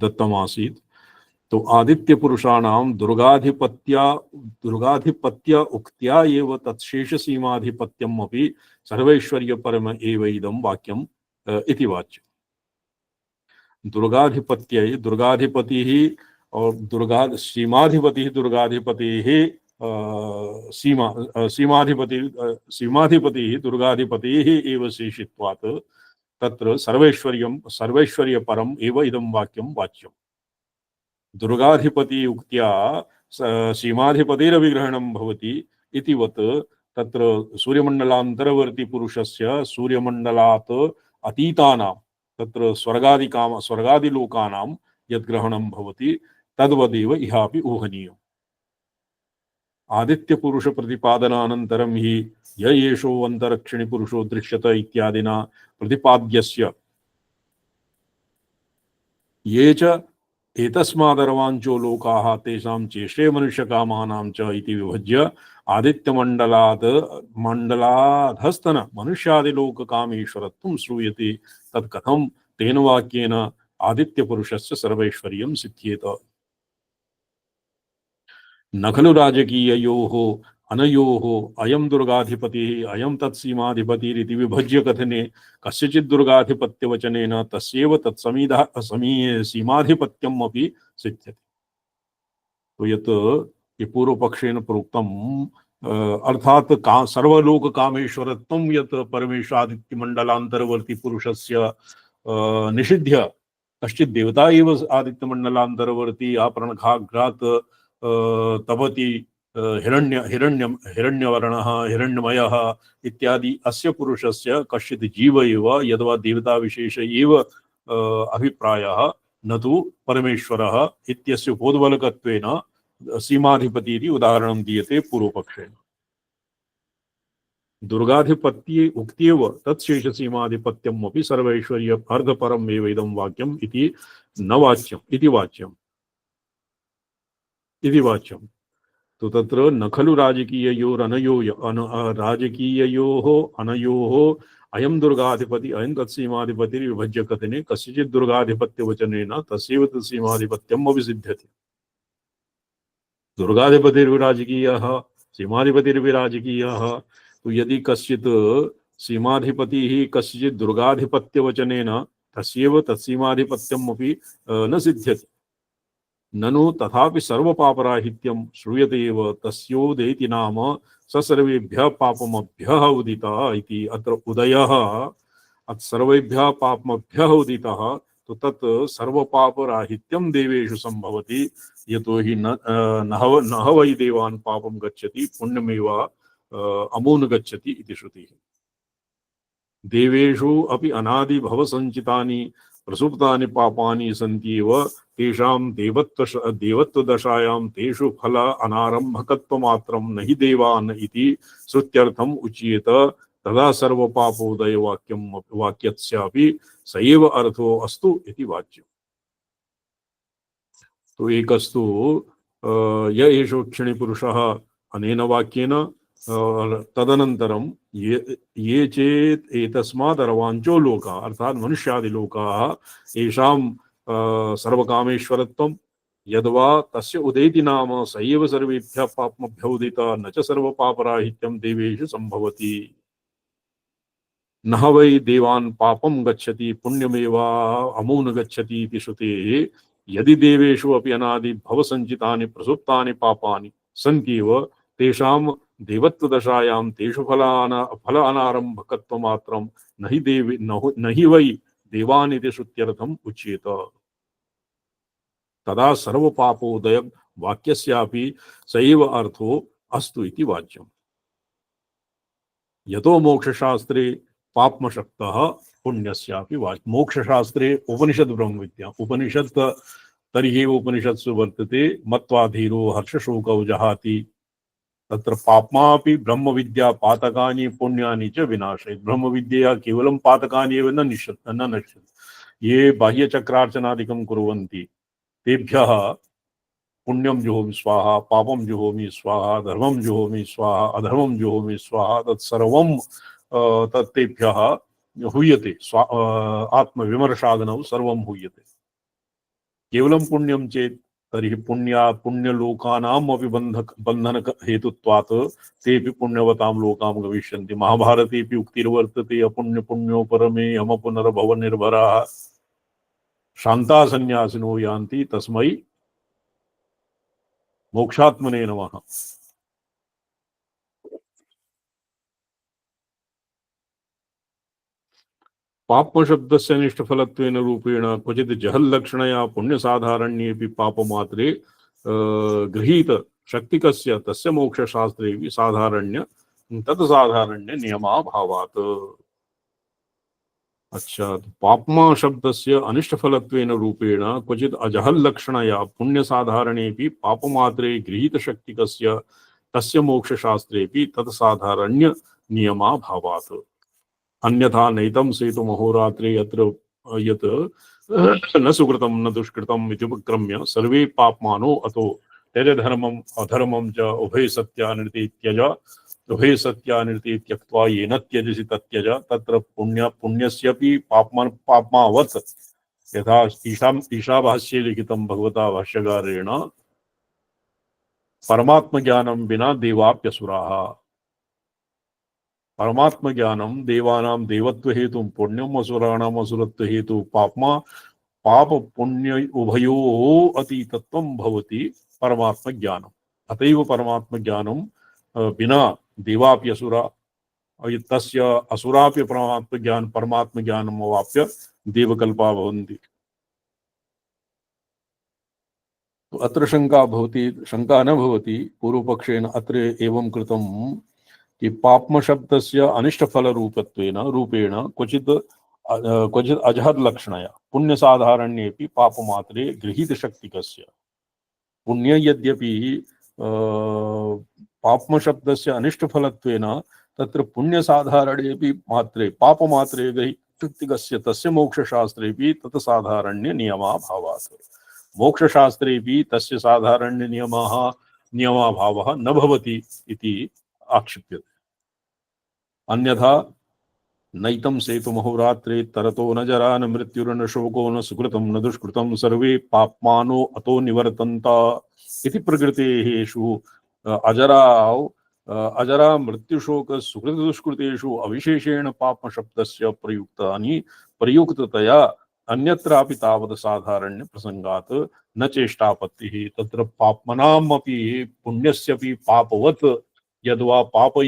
दत्तमासीत्। तो आदित्य पुरुषाणां दुर्गाधिपत्य उक्त्या एव तत्शेष सीमाधिपत्यम् अपि सर्वैश्वर्य परम एव इदं वाक्यम् इति वाच्यम्। दुर्गाधिपतिः और सीमाधिपतिः दुर्गाधिपतिः सीमाधिपतिः दुर्गाधिपतिः एव शेषित्वात् तत्र सर्वैश्वर्य परम एव इदं वाक्यं वाच्यम्। दुर्गाधिपति उक्त्या सीमाधिपतिरभिग्रहणं भवति इतिवत् तत्र सूर्यमण्डलान्तरवर्ती पुरुषस्य सूर्यमण्डलात् अतीतानां तत्र स्वर्गादिलोकानां यद्ग्रहणं भवति तद्वदेव इहापि ऊहनीयम्। आदित्यपुरुषप्रतिपादनानन्तरं हि य एषो अन्तरक्षिणि पुरुषो दृश्यत इत्यादिना प्रतिपाद्यस्य ये च एतस्मादर्वाञ्चो लोकाः तेषां चेष्टे मनुष्यकामानां च इति विभज्य आदित्यमण्डलाधस्तन मनुष्यादिलोककामेश्वरत्वं श्रूयते। तत् कथं तेन वाक्येन आदित्यपुरुषस्य सर्वैश्वर्यं सिद्ध्येत। न खलु राजकीययोः अनयोः अयं दुर्गाधिपतिः अयं तत्सीमाधिपतिरिति विभज्य कथने कस्यचित् दुर्गाधिपत्यवचनेन तस्यैव सीमाधिपत्यम् अपि सिद्ध्यति। तो यत् पूर्वपक्षेण प्रोक्तम् अर्थात् सर्वलोककामेश्वरत्वं यत् परमेश्वरादित्यमण्डलान्तरवर्ती पुरुषस्य निषिध्य कश्चित् देवता एव आदित्यमण्डलान्तरवर्ती आपरणघाघ्रात् तपति हिरण्यवर्णः हिरण्यमयः इत्यादि अस्य पुरुषस्य कश्चित् जीव एव यद्वा देवताविशेष एव अभिप्रायः न तु परमेश्वरः इत्यस्य उपोद्बलकत्वेन सीमाधिपति इति उदाहरणं दीयते पूर्वपक्षेण। दुर्गाधिपत्ये उक्त्येव तत्शेषसीमाधिपत्यम् अपि सर्वैश्वर्य अर्धपरम् एव इदं वाक्यम् इति न वाच्यम् इति वाच्यम् तो तत्र न खलु राजकीययोः अनयोः अयं दुर्गाधिपति अयं तत्सीमाधिपति विभज्य कथने कस्यचित् दुर्गाधिपत्यवचनेन तस्यैव तत्सीमाधिपत्यम् अपि सिद्ध्यति। दुर्गाधिपतिर्विराजकीयः सीमाधिपतिर्विराजकीयः तो यदि कश्चित् सीमाधिपतिः कस्यचित् दुर्गाधिपत्यवचनेन तस्यैव तत्सीमाधिपत्यम् अपि न सिद्ध्यति। ननु तथापि सर्वपापराहित्यं श्रूयते एव तस्योदेति नाम स सर्वेभ्यः पापमभ्यः उदितः इति। अत्र उदयः सर्वेभ्यः पापमभ्यः उदितः तो तत् सर्वपापराहित्यं देवेषु संभवति यतोहि न वै देवान् पापं गच्छति पुण्यमेव अमून् गच्छति इति श्रुतिः। देवेषु अपि अनादि भवसञ्चितानि प्रसुप्तानि पापानि सन्ति एव तेषां देवत्वदशायां तेषु फल अनारम्भकत्वमात्रं न हि देवान् इति श्रुत्यर्थम् उच्येत तदा सर्वपापोदय वाक्यस्यापि स एव अर्थो अस्तु इति वाच्यम्। तो एकस्तु य एषो क्षिणिपुरुषः अनेन वाक्येन तदनन्तरं ये चेत् एतस्मादर्वाञ्चो लोकाः अर्थात् मनुष्यादिलोकाः येषां सर्वकामेश्वरत्वं यद्वा तस्य उदेति नाम स एव सर्वेभ्यः पापमभ्यो उदितः न च सर्वपापराहित्यं देवेषु संभवति। न वै देवान् पापं गच्छति पुण्यमेव अमून् गच्छति इति श्रुतेः यदि देवेषु अपि अनादि भवसञ्चितानि प्रसुप्तानि पापानि सन्त्येव तेषां देवत्वदशायां तेषु फल अनारम्भकत्वमात्रं न हि वै देवान् इति श्रुत्यर्थम् उच्येत तदा सर्वपापोदय वाक्यस्यापि स एव अर्थो अस्तु इति वाच्यम्। यतो मोक्षशास्त्रे पाप्मशक्तः पुण्यस्यापि वाच्यम्। मोक्षशास्त्रे उपनिषद ब्रह्मविद्या उपनिषद तर्हि उपनिषत्सु वर्तते मत्वा धीरो हर्षशोकौ जहाति तत्र पाप्मापि ब्रह्मविद्या पातकानि पुण्यानि च विनाशयति। ब्रह्मविद्यया केवलं पातकानि एव न नश्यन्ति। ये बाह्यचक्रार्चनादिकं कुर्वन्ति तेभ्यः पुण्यं जुहोमि स्वाहा पापं जुहोमि स्वाहा धर्मं जुहोमि स्वाहा अधर्मं जुहोमि स्वाहा तत्सर्वं तत्तेभ्यः हूयते। आत्मविमर्शादनौ सर्वं हूयते। केवलं पुण्यं चेत् तर्हि पुण्यलोकानाम् अपि बन्धन हेतुत्वात् तेपि पुण्यवतां लोकां गमिष्यन्ति। महाभारतेपि उक्तिर्वर्तते अपुण्यपुण्यो परमे यम पुनर्भव निर्भराः शान्ता सन्यासिनो यान्ति तस्मै मोक्षात्मने नमः। पापशब्दस्य निष्ठफलत्वेन रूपेण क्वचित् जहल्लक्षणया पुण्यसाधारण्येऽपि पापमात्रे गृहीत शक्तिकस्य तस्य मोक्षशास्त्रेऽपि साधारण्य तत्साधारण्य नियमाभावात्। अच्छा, पाप्मा शब्दस्य अनिष्टफलत्वेन रूपेण क्वचित् अजहल्लक्षणया पुण्यसाधारणेऽपि पापमात्रे गृहीतशक्तिकस्य तस्य मोक्षशास्त्रेऽपि तत्साधारण्य नियमाभावात्। अन्यथा नैतं सेतुमहोरात्रे यत्र यत् न सुकृतं न दुष्कृतम् इति उपक्रम्य सर्वे पाप्मानो अतो त्यज धर्मम् अधर्मं च उभय सत्यानिर्ते त्यज उभय सत्यानिर्ते त्यक्त्वा येन त्यजसि तत्यज। तत्र पुण्यस्यपि पाप्मावत् यथा ईशाभाष्ये लिखितं भगवता भाष्यकारेण परमात्मज्ञानं विना देवाप्यसुराः। परमात्म ज्ञानम देवानां देवत्व हेतु पुण्यम असुराणाम असुरत्व हेतु पापमा पाप पुण्य उभयोः अतीतत्वं भवति परमात्म ज्ञानम। अतएव परमात्म ज्ञानम बिना देवाप्य असुरा तस्य असुराप्य परमात्म ज्ञानम अवाप्य देवकल्पा भवन्ति। तो अत्र शंका भवति, शंका न भवति पूर्वपक्षेण अत्र एवं कृतं कि पाप्म शब्दस्य अनिष्टफल रूपेण क्वचित् अजहद लक्षणया पुण्य साधारण्येपि पापमात्रे गृहीत शक्तिकस्य पुण्य यद्यपि पाप्म शब्दस्य अनिष्टफलत्वेन तत्र पुण्य साधारणेपि मात्रे पापमात्रे गृहीत शक्तिकस्य तस्य मोक्षशास्त्रेपि तत् साधारण्य नियमाभावात् मोक्षशास्त्रेपि तस्य साधारण्य नियमाभावः न भवति इति आक्षिप्यते। अन्यथा नैतं सेतुमहोरात्रे तरतो न जरा न मृत्युर्न शोको न सुकृतं न दुष्कृतं सर्वे पाप्मानो अतो निवर्तन्त इति प्रकृतेषु अजरा मृत्युशोक सुकृत दुष्कृतेषु अविशेषेण पाप शब्दस्य प्रयुक्ततया अन्यत्रापि तावत् साधारण्य प्रसंगात् न चेष्टापत्तिः। तत्र पाप्मनामपि पुण्यस्यपि पापवत् यद्वा पाप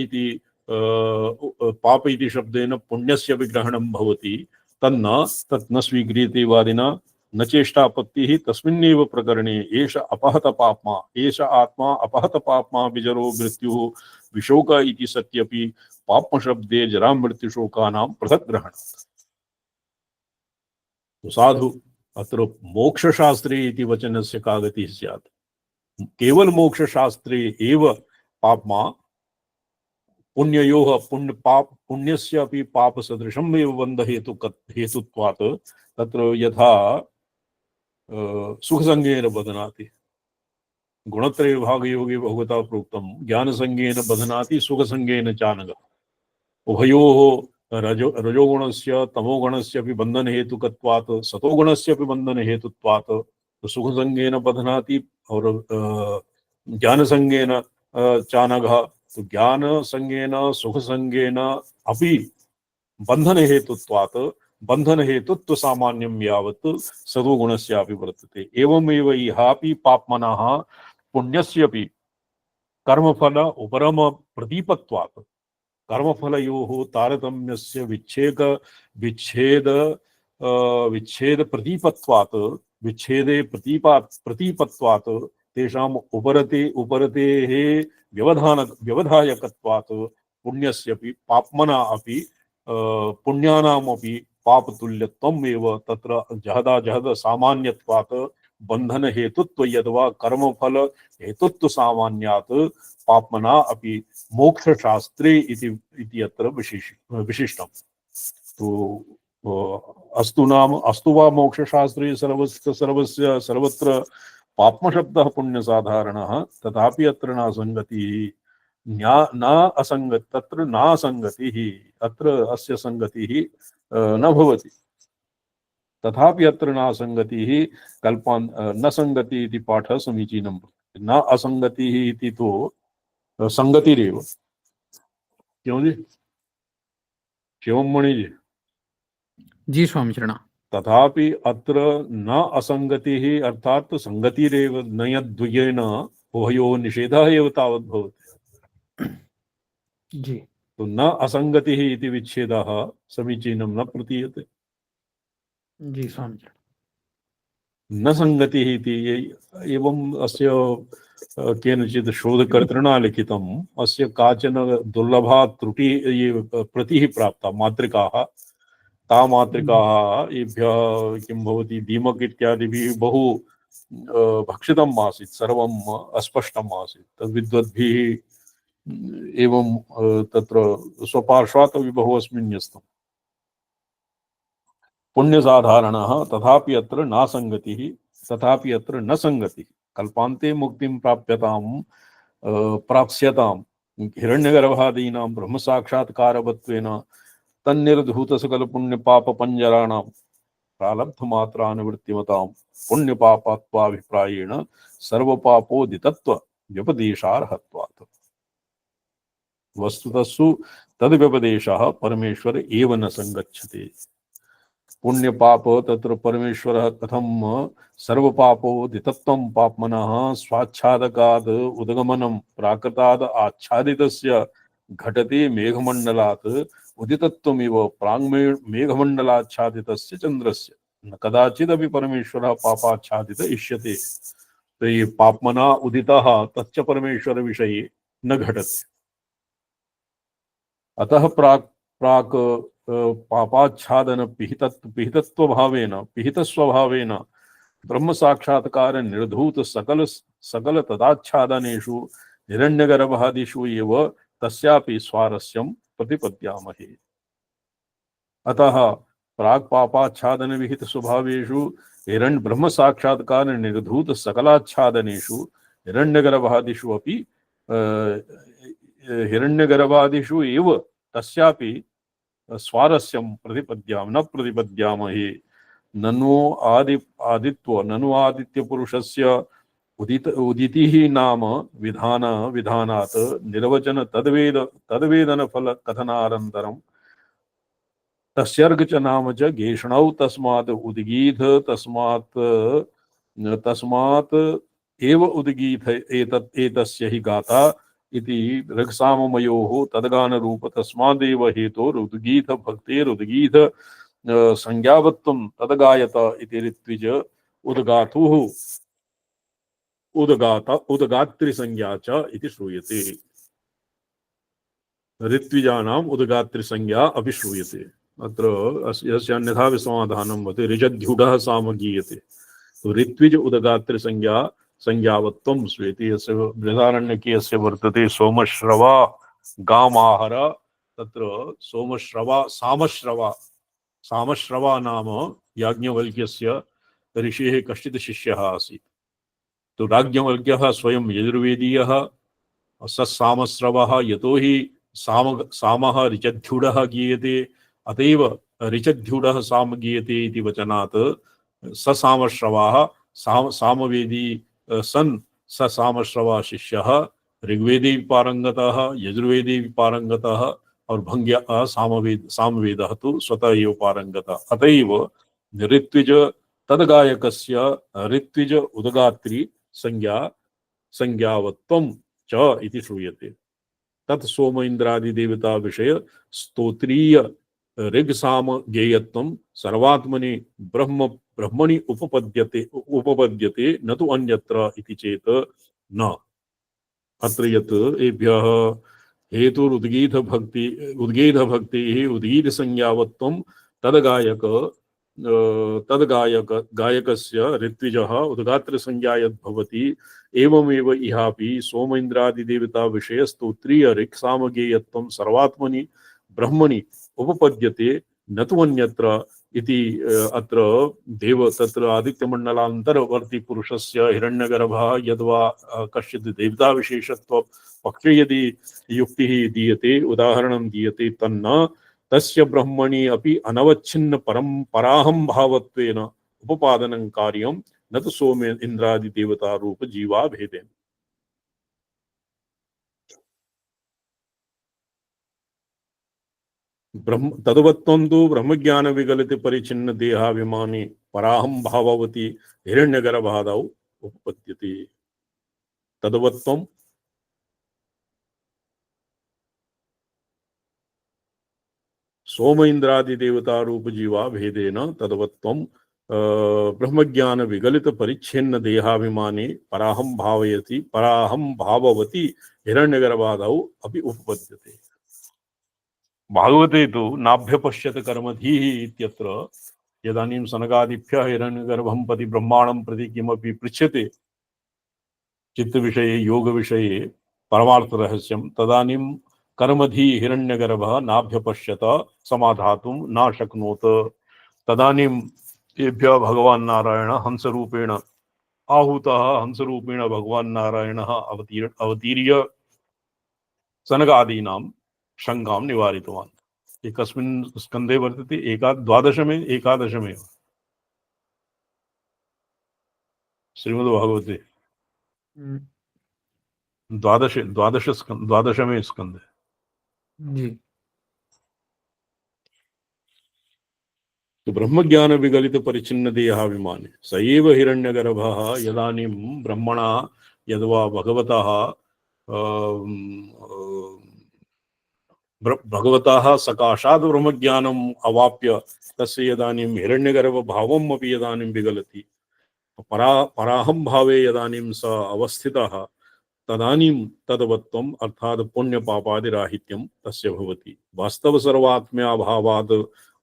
इति शब्देन पुण्यस्य विग्रहणं भवति तत् न स्वीक्रियते वादिना न चेष्टापत्तिः। तस्मिन्नेव प्रकरणे एष अपहत पाप्मा एष आत्मा अपहत पाप्मा विजरो मृत्युः विशोक इति सत्यपि पाप्म शब्दे जरा मृत्युशोकानां पृथक् ग्रहणात्। तो साधु अत्र मोक्षशास्त्रे इति वचनस्य का गतिः स्यात्? केवल मोक्षशास्त्रे एव पाप्मा पुण्ययोः पुण्यस्य अपि पाप सदृशम् एव बन्ध हेतुत्वात् तत्र यथा सुखसंगेन बध्नाति गुणत्रय विभागयोगे भगवता प्रोक्तं ज्ञानसंगेन बध्नाति सुखसंगेन चानघ उभयोः रजोगुणस्य तमोगुणस्य अपि बंधन हेतुकत्वात् सतोगुणस्य अपि बंधन हेतुत्वात् तो सुखसंगेन बध्नाति और ज्ञानसंगेन चानघ तो ज्ञान संगेन सुख संगेन अपि बंधन हेतुत्वात् बंधन हेतुत्व सामान्यं यावत् सदोगुणस्यापि वर्तते। एवमेव इहापि पाप्मनः पुण्यस्यपि कर्मफल उपरम प्रदीपत्वात् कर्मफलयोः तारतम्यस्य विच्छेद प्रदीपत्वात् विच्छेदे प्रतीपत्वात् तेषाम् उपरतेः व्यवधायकत्वात् पुण्यस्यपि पाप्मना अपि पुण्यानामपि पापतुल्यत्वम् एव तत्र जहद सामान्यत्वात् बंधन हेतुत्व यद्वा कर्मफल हेतुत्व सामान्यात् पाप्मना अपि मोक्षशास्त्रे इति अत्र विशिष्टम्। तो अस्तु वा मोक्षशास्त्रे सर्वत्र पाप्मशब्दः पुण्यसाधारणः तथापि अत्र तत्र नासंगतिः अत्र अस्य संगतिः न भवति। तथापि अत्र नासंगतिः कल्पान् न संगति इति पाठः समीचीनं। न असंगतिः इति तो संगतिरेव। क्यों जी शिवमणि जी? जी स्वामी चरण। तथापि अत्र न असंगतिः अर्थात संगतिरेव नयद्वयेन उभयोः निषेधः एव तावत् भवति। जी तो न असंगतिः इति विच्छेदः समीचीनं न प्रतीयते। जी स्वामी चरण। न संगतिः इति एवं अस्य केनचित् शोधकर्तृणा लिखितम्। अस्य काचन दुर्लभा त्रुटि प्रतिः प्राप्ता मातृकाः ता मातृकाः एभ्यः किं भवति दीमक इत्यादिभिः बहु भक्षितम् आसीत्, सर्वम् अस्पष्टम् आसीत्। तद्विद्वद्भिः एवं तत्र स्वपार्श्वात् अपि बहु अस्मिन् न्यस्तम्। पुण्यसाधारणः तथापि अत्र नासंगतिः तथापि अत्र न संगतिः कल्पान्ते मुक्तिं प्राप्स्यताम् हिरण्यगर्भादीनां ब्रह्मसाक्षात्कारवत्वेन तन्निर्धूत सकल पुण्य पाप पंजराणां प्रालब्धमात्रानुवृत्तिमतां पुण्यपापात्वाभिप्रायेण सर्वपापोदितत्व व्यपदेशार्हत्वात्। वस्तुतस्सु तद्व्यपदेशः परमेश्वर एव न संगच्छते। पुण्य पाप तत्र परमेश्वरः कथं सर्वपापोदितत्वं पाप्मनः स्वाच्छादकाद् उद्गमनं प्राकृताद् आच्छादितस्य घटते मेघमण्डलात् उदितत्वमिव प्राङ्मेघमण्डलाच्छादितस्य चन्द्रस्य न कदाचिदपि परमेश्वरः पापाच्छादित इष्यते। तो ये पाप्मना उदितः तच्च परमेश्वर विषये न घटते। अतः प्राक् प्राक् पापाच्छादन पिहित स्वभावेन ब्रह्म साक्षात्कार निर्धूत सकल तदाच्छादनेषु हिरण्यगर्भादिषु एव तस्यापि स्वारस्यं प्रतिपद्यामहे। अतः प्राक् पापाच्छादन विहित स्वभावेषु हिरण्य ब्रह्म साक्षात्कार निर्धूत सकलाच्छादनेषु हिरण्यगर्भादिषु अपि हिरण्यगर्भादिषु एव तस्यापि स्वारस्यं प्रतिपद्यामहे। ननु आदित्य पुरुषस्य उदितिः नाम विधानात् निर्वचन तद्वेदन फल कथनानन्तरं तस्यर्घ च नाम च गेषणौ तस्मात् उद्गीत तस्मात् एव उद्गीत एतस्य हि गाता इति ऋक्साममयोः तद्गान रूप तस्मादेव हेतोरुद्गीत भक्तेरुद्गीत संज्ञावत्वं तद्गायत इति ऋत्विज उद्गात्री संज्ञा च इति श्रूयते। ऋत्विजानाम् उद्गात्री संज्ञा अपि श्रूयते। अत्र यस्य अन्यथा विसमाधानं भवति ऋजध्युडः सामगीयते। तो ऋत्विज उद्गात्री संज्ञावत्वं श्रूयते। यस्य बृहदारण्यके यस्य वर्तते सोमश्रवा गामाहर, तत्र सोमश्रवा सामश्रवा नाम याज्ञवल्क्यस्य ऋषेः कश्चित् शिष्यः आसीत्। तो याज्ञवल्क्यः स्वयं यजुर्वेदीयः ससामश्रवः, यतोहि सामः ऋचध्युडः गीयते, अतएव ऋचध्युडः साम गीयते इति वचनात् ससामश्रवाः सामवेदी सन् ससामश्रवा शिष्यः ऋग्वेदे पारंगतः यजुर्वेदे पारंगतः और भंग्या सामवेदः तु स्वतः एव पारंगतः। अतएव ऋत्विज तद्गायकस्य ऋत्विज उद्गात्री संज्ञावत्वं च इति श्रूयते। तत् सोम इंद्रादि देवता विषय स्तोत्रीय ऋग्साम गेयत्वं सर्वात्मनि ब्रह्मणि उपपद्यते न तु अन्यत्र इति चेत न। अत्र यत् एभ्यः हेतुरुद्गीत भक्तिः उद्गीत संज्ञावत्वं गायकस्य ऋत्विजः उद्गात्र संज्ञा यद्भवति, एवमेव इहापि सोम इंद्रादि देवता विषय स्तोत्रीय ऋक्सामगेयत्वं सर्वात्मनि ब्रह्मणि उपपद्यते न तु अन्यत्र इति। अत्र तत्र आदित्यमण्डलान्तरवर्ती पुरुषस्य हिरण्यगर्भः यद्वा कश्चित् देवता विशेषत्व पक्षे यदि युक्तिः दीयते, उदाहरणं दीयते, तन्न तस्य ब्रह्मणि अपि अनवच्छिन्न पराहं भावत्वेन उपपादनं कार्यं न तु सोम इंद्रादि देवता रूप जीवा भेदेन। तदवत्वं तु ब्रह्मज्ञान विगलित परिचिन्न देहाभिमानी पराहं भाववती हिरण्यगर्भादौ उपपद्यते। तदवत्वं सोम इंद्रादि देवता रूप जीवा भेदेन तदवत्वं ब्रह्मज्ञान विगलित परिच्छिन्न देहाभिमानी पराहं भाववती हिरण्यगर्भादौ अपि उपपद्यते। भागवते तु नाभ्यपश्यत कर्मधीः इत्यत्र यदानीं सनकादिभ्यः हिरण्यगर्भं पति ब्रह्माणं प्रति किमपि पृच्छ्यते चित्तविषये योगविषये परमार्थरहस्यं, तदानीं कर्मधी हिरण्यगर्भः नाभ्यपश्यत समाधातुं न शक्नोत। तदानीं तेभ्यः भगवान् नारायणः हंसरूपेण आहूतः, हंसरूपेण भगवान् नारायणः अवतीर्य सनकादीनां शंकां निवारितवान्। एकस्मिन् स्कन्धे वर्तते, एकादशमे श्रीमद्भागवते द्वादशमे स्कन्धे। जी। तो ब्रह्मज्ञान विगलित परिचिन्न देहाभिमानी स एव हिरण्यगर्भः यदानीं ब्रह्मणा यद्वा भगवतः सकाशात् ब्रह्मज्ञानम् अवाप्य तस्य यदानीं हिरण्यगर्भभावम् अपि यदानीं विगलति, पराहं भावे यदानीं स अवस्थितः तदानीं तद्वत्वम् अर्थात् पुण्यपापादिराहित्यं तस्य भवति। वास्तव सर्वात्म्याभावात्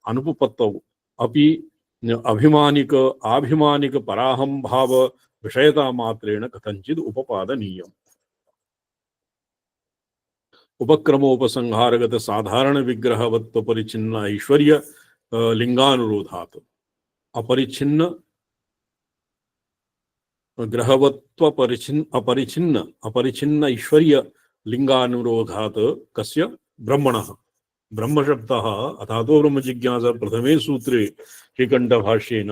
अनुपपत्तौ अपि अभिमानिक आभिमानिक पराहं भाव विषयता मात्रेण कथंचित् उपपादनीयम्। उपक्रमोपसंहारगत साधारण विग्रहवत्व परिचिन्न ऐश्वर्य लिंगानुरोधात् अपरिचिन्न ग्रहवत्व अपरिचिन्न ऐश्वर्य लिंगानुरोधात् कस्य ब्रह्मणः ब्रह्मशब्दः अथातो ब्रह्म जिज्ञासा प्रथमे सूत्रे श्रीकंठ भाष्येन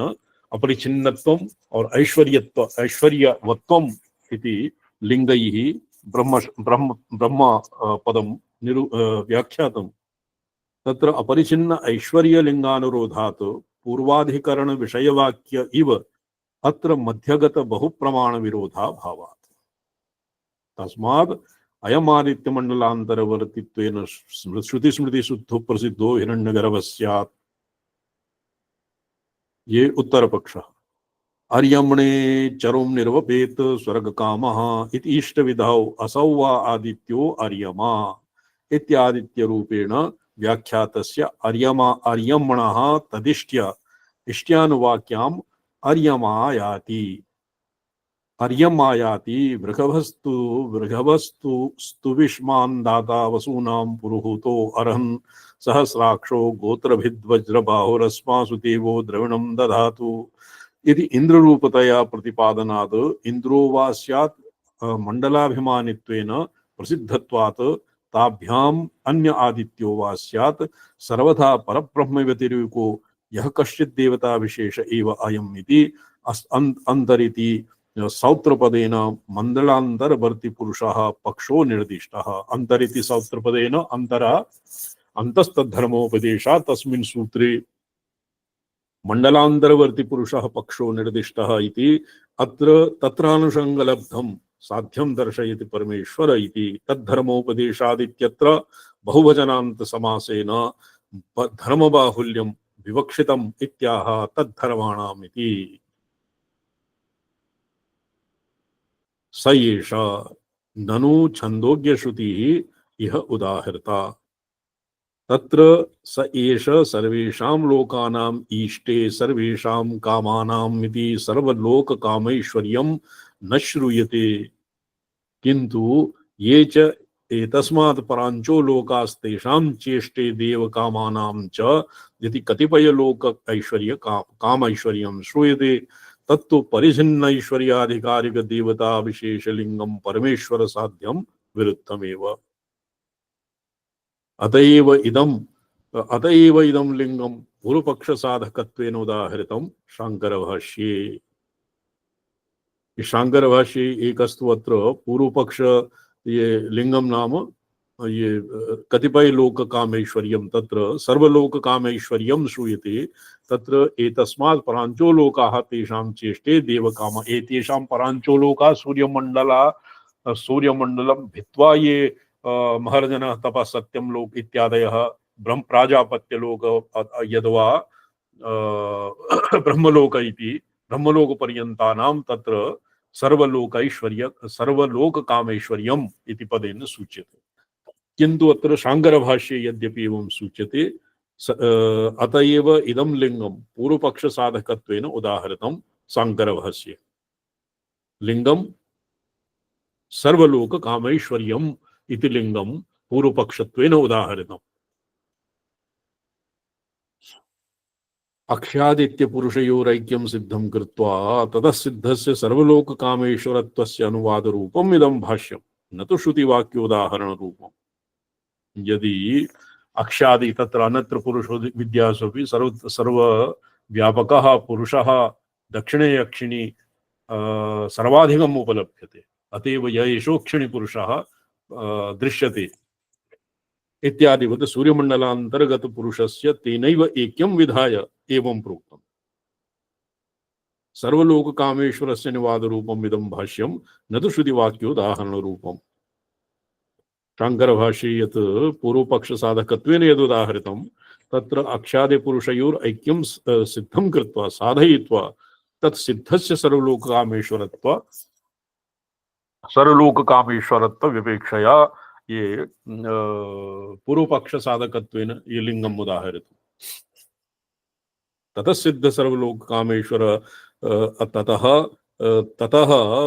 अपरिचिन्नत्वम् और ऐश्वर्यवत्वम् इति लिंगैः ब्रह्म ब्रह्म ब्रह्म पदं व्याख्यातम्। तत्र अपरिचिन्न ऐश्वर्यलिंगानुरोधात् पूर्वाधिकरण विषयवाक्य इव अत्र मध्यगत बहुप्रमाण विरोधा भावात्। तस्मात् अयमादित्यमण्डलान्तरवर्तित्वेन श्रुति स्मृति शुद्धो प्रसिद्धो हिरण्यगर्भः स्यात्। ये उत्तर पक्षः। अर्यमणे चरुं निर्वपेत स्वर्गकामः इति इष्टविधौ असौ वा आदित्यो अर्यमा इत्यादित्य रूपेण व्याख्यातस्य अर्यमणः तदिष्ट्य इष्ट्यानुवाक्याम् अर्यमायाति वृषभस्तु स्तुविष्मान् दाता वसूनां पुरुहूतो अर्हन् सहस्राक्षो गोत्रभिद्वज्रबाहुरस्मासु देवो द्रविणं दधातु इति इंद्ररूपतया प्रतिपादनात् इंद्रो वा स्यात् मंडलाभिमानित्वेन प्रसिद्धत्वात् ताभ्याम् अन्य आदित्यो वा स्यात् सर्वथा परब्रह्म व्यतिरेको यः कश्चित् देवता विशेष एव अयम् इति अंतरिति सौत्रपदेन मंडलांतरवर्ती पुरुषः पक्षो निर्दिष्टः। अंतरिति सौत्रपदेन अंतरा अंतस्तद्धर्मोपदेशात् तस्मिन् सूत्रे मंडलांतरवर्ती पुरुषः पक्षो निर्दिष्टः इति अत्र तत्रानुषंगलब्धं साध्यं दर्शयति परमेश्वर इति तद्धर्मोपदेशादित्यत्र बहुवचनान्त समासेन धर्मबाहुल्यं विवक्षितम् इत्याह तद्धर्माणाम् इति। स एष ननु छन्दोग्यश्रुतिः इह उदाहृता। तत्र स एष सर्वेषां लोकानाम् ईष्टे सर्वेषां कामानाम् इति सर्वलोककामैश्वर्यं न श्रूयते, किन्तु ये च एतस्मात् परांचो लोकास्तेषां चेष्टे देवकामानां च यदि कतिपय लोक ऐश्वर्य काम ऐश्वर्यं श्रूयते तत्तु परिचिन्न ऐश्वर्याधिकारिक देवता विशेष लिंगम परमेश्वर साध्यम विरुद्धमेव। अतएव इदं लिंगम पूर्वपक्ष साधकत्वेन उदाहृतं शांकर भाष्ये। शांकर भाष्ये एकस्तु अत्र पूर्वपक्ष ये लिंगम नाम ये कतिपय लोक कामैश्वर्यं तत्र सर्वलोक कामैश्वर्यं श्रूयते तत्र एतस्मात् परांचो लोकाः तेषां चेष्टे देवकाम एतेषां परांचो लोकाः सूर्यमंडलं भित्वा ये महर्जनः तपः सत्यं लोक इत्यादयः ब्रह्म प्राजापत्य लोक यद्वा ब्रह्मलोक इति ब्रह्मलोक पर्यन्तानां तत्र सर्वलोक कामैश्वर्यम् इति पदेन सूच्यते। किंतु अत्र शांकर भाष्ये यद्यपि एवं सूच्यते अतएव इदं लिंगम पूर्वपक्ष साधकत्वेन उदाहृतं शांकर भाष्ये। लिंगम सर्वलोक कामैश्वर्यम् इति लिंगम पूर्वपक्षत्वेन उदाहृतम्। अक्ष्यादित्य पुरुषयोरैक्यं सिद्धं कृत्वा ततः सिद्धस्य सर्वलोक कामेश्वरत्वस्य अनुवाद रूपम् इदं भाष्यं न तो श्रुतिवाक्योदाहरण रूपम्। यदि अक्ष्यादि तत्र अन्यत्र पुरुषो विद्यासु सर्व व्यापकः पुरुषः दक्षिणे अक्षिणी सर्वाधिकम् उपलभ्यते अतएव येषोक्षिणी पुरुषः दृश्यते इत्यादिवत् सूर्यमंडलांतर्गत पुरुषस्य तेनैव ऐक्यं विधाय एवं प्रोक्तम्। सर्वलोक कामेश्वरस्य निवाद रूपम् इदं भाष्यं न तु श्रुतिवाक्योदाहरण रूपम्। शांकर भाष्ये यत् पूर्वपक्ष साधकत्वेन यदुदाहृतं तत्र अक्षादि पुरुषयोर ऐक्यं सिद्धं कृत्वा साधयित्वा तत्सिद्धस्य सर्वलोक कामेश्वरत्व विवेक्षया ये पूर्व पक्ष साधकत्वेन ये लिंगम उदाहरति। ततः सिद्ध सर्वलोक कामेश्वर ततः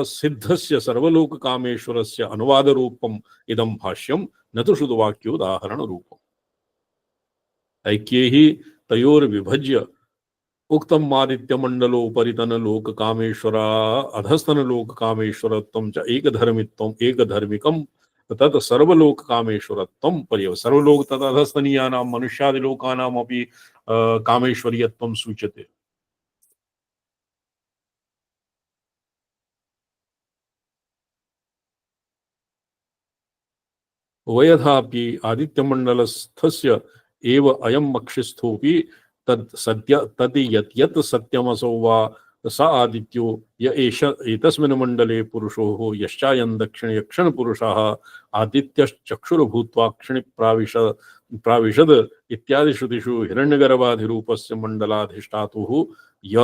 सिद्धस्य सर्वलोक कामेश्वरस्य अनुवाद रूपम इदं भाष्यम न तो शुद्ध वाक्योदाहरण रूपम। ऐक्ये ही तयोर्विभज्य उक्तम आदित्य मंडलोपरितन लोक कामेश्वरा अधस्तन लोक कामेश्वरत्वं च एकधर्मिकम तत् सर्वलोक कामेश्वरत्वं पर्यव। सर्वलोक तत् अधस्तनीयानां मनुष्यादिलोकानाम् अपि कामेश्वर्यत्वं सूच्यते। वयथापि आदित्यमण्डलस्थस्य एव अयं मक्षिस्थोऽपि तद् यत् सत्यमसौ वा स आदित्यो य एष एतस्मिन् मण्डले पुरुषो यश्चायं दक्षिणयक्षण पुरुषः आदित्यश्चक्षुर्भूत्वा क्षिणि प्राविशद इत्यादि श्रुतिषु हिरण्यगर्भाधिरूपस्य मण्डलाधिष्ठातुः य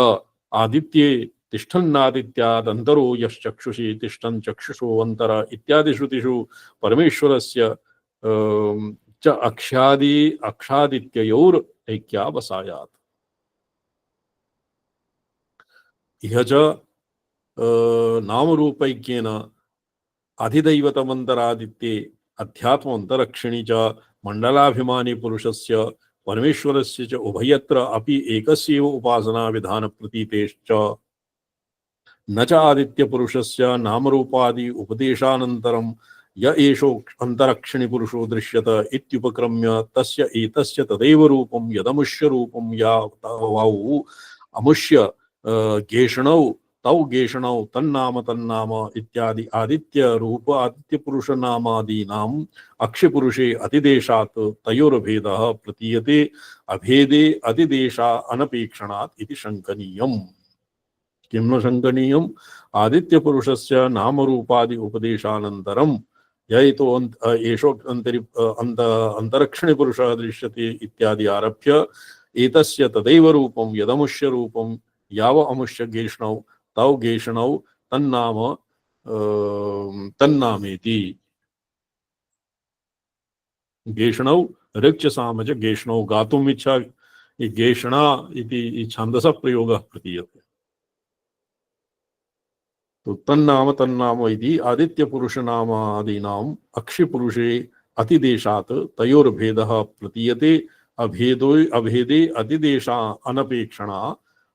आदित्ये तिष्ठन्नादित्यादन्तरो यश्चक्षुषि तिष्ठन् चक्षुषो अन्तर इत्यादि श्रुतिषु परमेश्वरस्य च अक्षादित्ययोर ऐक्यावसायात्। इह च नामरूपैक्येन अधिदैवतमन्तरादित्ये अध्यात्मन्तरक्षिणी च मण्डलाभिमानी पुरुषस्य परमेश्वरस्य च उभयत्र अपि एकस्यैव उपासना विधान प्रतीतेश्च न च आदित्य पुरुषस्य नामरूपादि उपदेशानन्तरं य एषो अंतरक्षिणी पुरुषो दृश्यत इत्युपक्रम्य तस्य एतस्य तदैव रूपं यदमुष्य रूपं या वौ अमुष्य गेषणौ तौ गेषणौ तन्नाम इत्यादि आदित्य रूप आदित्य पुरुष नामादीनाम् अक्षिपुरुषे अतिदेशात् तयोर्भेदः प्रतीयते अभेदे अतिदेशा अनपेक्षणात् इति शङ्कनीयम्। किं न शङ्कनीयम्? आदित्य पुरुषस्य नामरूपादि उपदेशानन्तरं यतो एषो अंतरक्षिणी पुरुषः दृश्यते इत्यादि आरभ्य एतस्य तदैव रूपं यदमुष्य रूपं याव अमुष्य गेषणौ तौ गेषणौ तन्नामेति। गेषणौ ऋक् सामज गेषणौ गातुम् इच्छा गेषणा इति छन्दसः प्रयोगः प्रतीयते। तो तन्नाम इति आदित्य पुरुष नामादीनाम् अक्षिपुरुषे अतिदेशात् तयोर्भेदः प्रतीयते अभेदे अतिदेशा अनपेक्षणा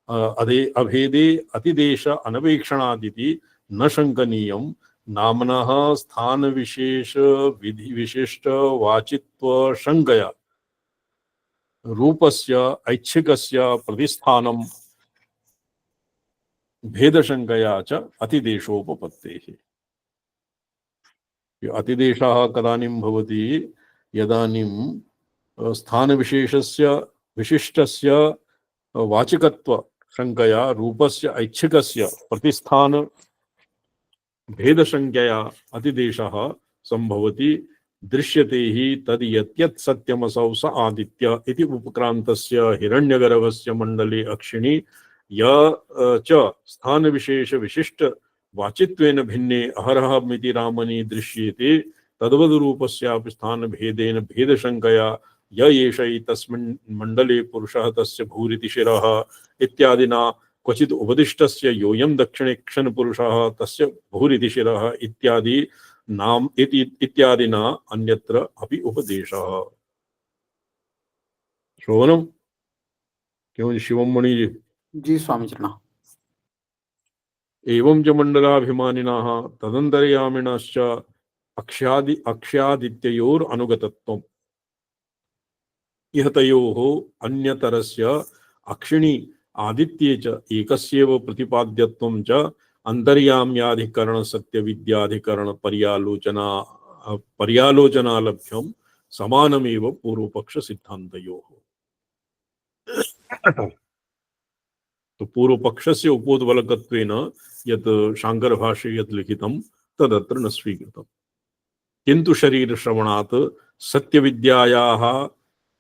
अभेदे अतिदेश अनपेक्षणादिति न शङ्कनीयम्। नाम्नः स्थान विशेष विधि विशिष्ट वाचित्व शङ्कया रूपस्य ऐच्छिकस्य प्रतिस्थानं भेदशङ्कया च अतिदेशोपपत्तेः। अतिदेशः कदानीं भवति यदानीं स्थानविशेषस्य विशिष्टस्य वाचिकत्व शङ्कया रूपस्य ऐच्छिकस्य प्रतिस्थान भेदशङ्कया अतिदेशः संभवति। दृश्यते हि तद् यत् सत्यमसौ स आदित्य इति उपक्रान्तस्य हिरण्यगर्भस्य मण्डले अक्षिणी य च स्थान विशेष विशिष्ट वाचित्वेन भिन्ने अहरः मिति रामनि दृश्येते तद्वद् रूपस्यापि स्थान भेदेन भेदशङ्कया य एष तस्मिन् मण्डले पुरुषः तस्य भूरिति शिरः इत्यादिना क्वचित् उपदिष्टस्य योऽयं दक्षिणेक्षण पुरुषः तस्य भूरिति शिरः इत्यादि नाम इत्यादिना अन्यत्र अपि उपदेशः। श्रवणं क्यों शिवमणि जी? जी स्वामी चरण। एवं च मण्डलाभिमानिनः तदन्तर्यामिणश्च अक्ष्यादित्ययोर अनुगतत्वम् इह तयोः अन्यतरस्य अक्षिणी आदित्ये च एकस्यैव प्रतिपाद्यत्वं च अंतर्याम्याधिकरण सत्यविद्याधिकरण पर्यालोचनालभ्यं समानमेव पूर्वपक्ष सिद्धान्तयोः। तो पूर्वपक्षस्य उपोद्बलकत्वेन यत् शांकर भाष्ये यत् लिखितं तदत्र न स्वीकृतम्। किन्तु शरीर श्रवणात्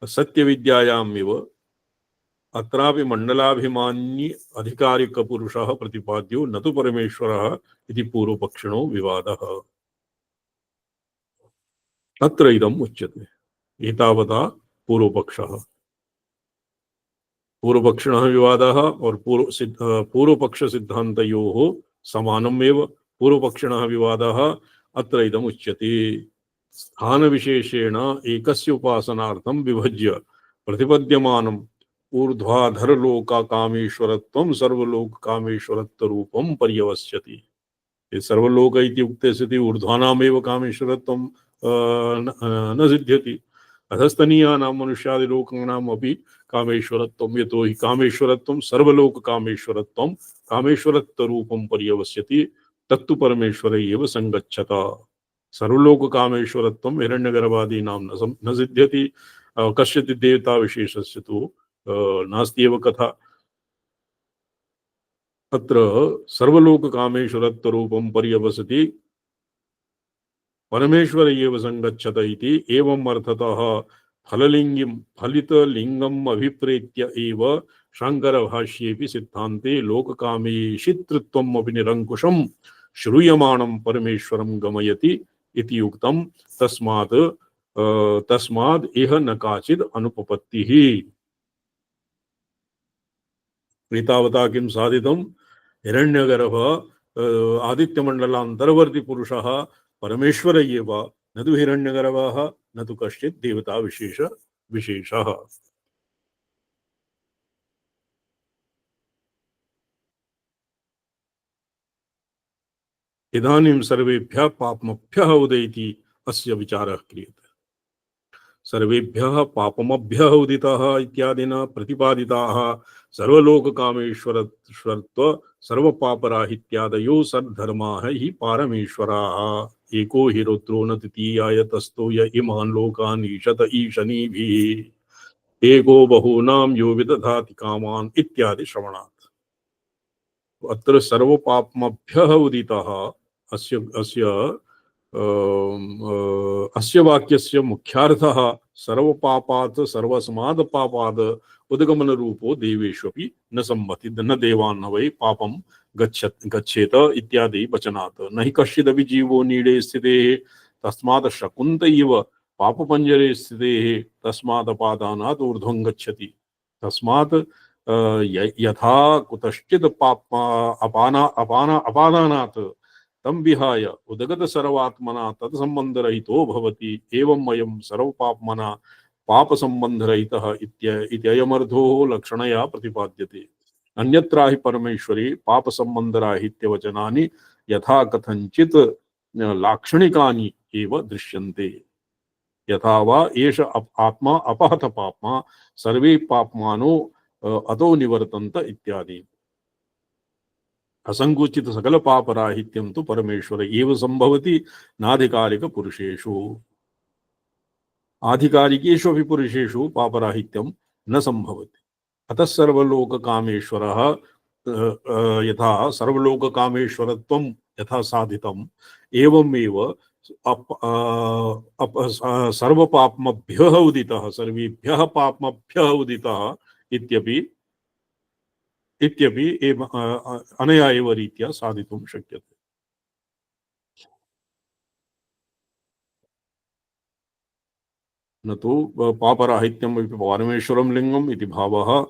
सत्यविद्यायामेव अत्रापि मंडलाभिमानी अधिकारिक पुरुषः प्रतिपाद्यो न तु परमेश्वरः इति पूर्वपक्षिणो विवादः। अत्र इदम् उच्यते। एतावता पूर्वपक्षः। पूर्वपक्षिणः विवादः और पूर्वपक्ष सिद्धान्तयोः समानमेव। पूर्वपक्षिणः विवादः अत्र इदम् उच्यते। स्थान विशेषेण एकस्य उपासनार्थं विभज्य प्रतिपद्यमानम् ऊर्ध्वाधर लोका कामेश्वरत्वं सर्वलोक कामेश्वरत्व रूपं पर्यवस्यति। ये सर्वलोक इति उक्ते सति ऊर्ध्वानामेव कामेश्वरत्वं न सिद्ध्यति। अधस्तनीयानां मनुष्यादिलोकानाम् अपि कामेश्वरत्वं यतो हि कामेश्वरत्वं सर्वलोक कामेश्वरत्वं कामेश्वरत्व रूपं पर्यवस्यति तत्तु परमेश्वरे एव संगच्छत। सर्वलोक कामेश्वरत्वं हिरण्यगर्भादीनां न सिद्ध्यति। कस्यचित् देवता विशेषस्य तु नास्ति एव कथा। अत्र सर्वलोक कामेश्वरत्व रूपं पर्यवसति परमेश्वर एव संगच्छत इति एवं अर्थतः फलितलिंगम् अभिप्रेत्य एव शंकर भाष्येऽपि सिद्धान्ते लोककामेशितृत्वम् अपि निरंकुशं श्रूयमाणं परमेश्वरं गमयति इति उक्तं। तस्माद् इह न काचिद् अनुपपत्तिः। एतावता किं साधितं? हिरण्यगर्भ आदित्यमण्डलान्तर्वर्ती पुरुषः परमेश्वर एव, न तु हिरण्यगर्भः न तु कश्चित् देवता विशेषः। इदानीं सर्वेभ्यः पापमभ्यः उदेति अस्य विचारः क्रियते। सर्वेभ्यः पापमभ्यः उदितः इत्यादिना प्रतिपादिताः सर्वलोककामेश्वरत्व सर्वपापराहित्यादयो सद्धर्माः हि पारमेश्वराः। एको हि रुद्रो न तृतीयाय तस्थो य इमान् लोकान् ईशत ईशनीभिः एको बहूनां यो विदधाति कामान् इत्यादि श्रवणात्। अत्र सर्वपापमभ्यः उदितः अस्य वाक्यस्य मुख्यार्थः सर्वपापात् सर्वसमादपापाद् उद्गमन रूपो देवेष्वपि न सम्मति न देवान् वै पापं गच्छेत इत्यादि वचनात्। न हि कश्चिदपि जीवो नीडे स्थितेः तस्मात् शकुन्त इव पापपञ्जरे स्थितेः तस्मात् अपादानात् ऊर्ध्वं गच्छति। तस्मात् यथा कुतश्चित् अपादानात् तम विहाय उदगत सर्वात्मना तत्संबंधरहितो भवति एवं अयं सर्वपापमना पाप संबंधरहितः इत्ययमर्थो लक्षणया प्रतिपाद्यते। अन्यत्र हि परमेश्वरे पाप संबंधराहित्य वचनानि यथा कथंचित् लाक्षणिकानि एव दृश्यन्ते। यथा वा एष आत्मा अपहत पाप्मा सर्वे पाप्मानो अतो निवर्तन्त इत्यादि। असंकुचित सकल पापराहित्यं तु परमेश्वर एव संभवति नाधिकारिक पुरुषेषु। आधिकारिकेषु अपि पुरुषेषु पापराहित्यं न संभवति। अतः सर्वलोक कामेश्वरः यथा सर्वलोक कामेश्वरत्वं यथा साधितम् एवमेव सर्वपापमभ्यः उदितः सर्वेभ्यः पापमभ्यः उदितः इत्यपि अनया एव रीत्या साधितुं शक्यते। न तु पापराहित्यम् इति परमेश्वरं लिङ्गम् इति भावः।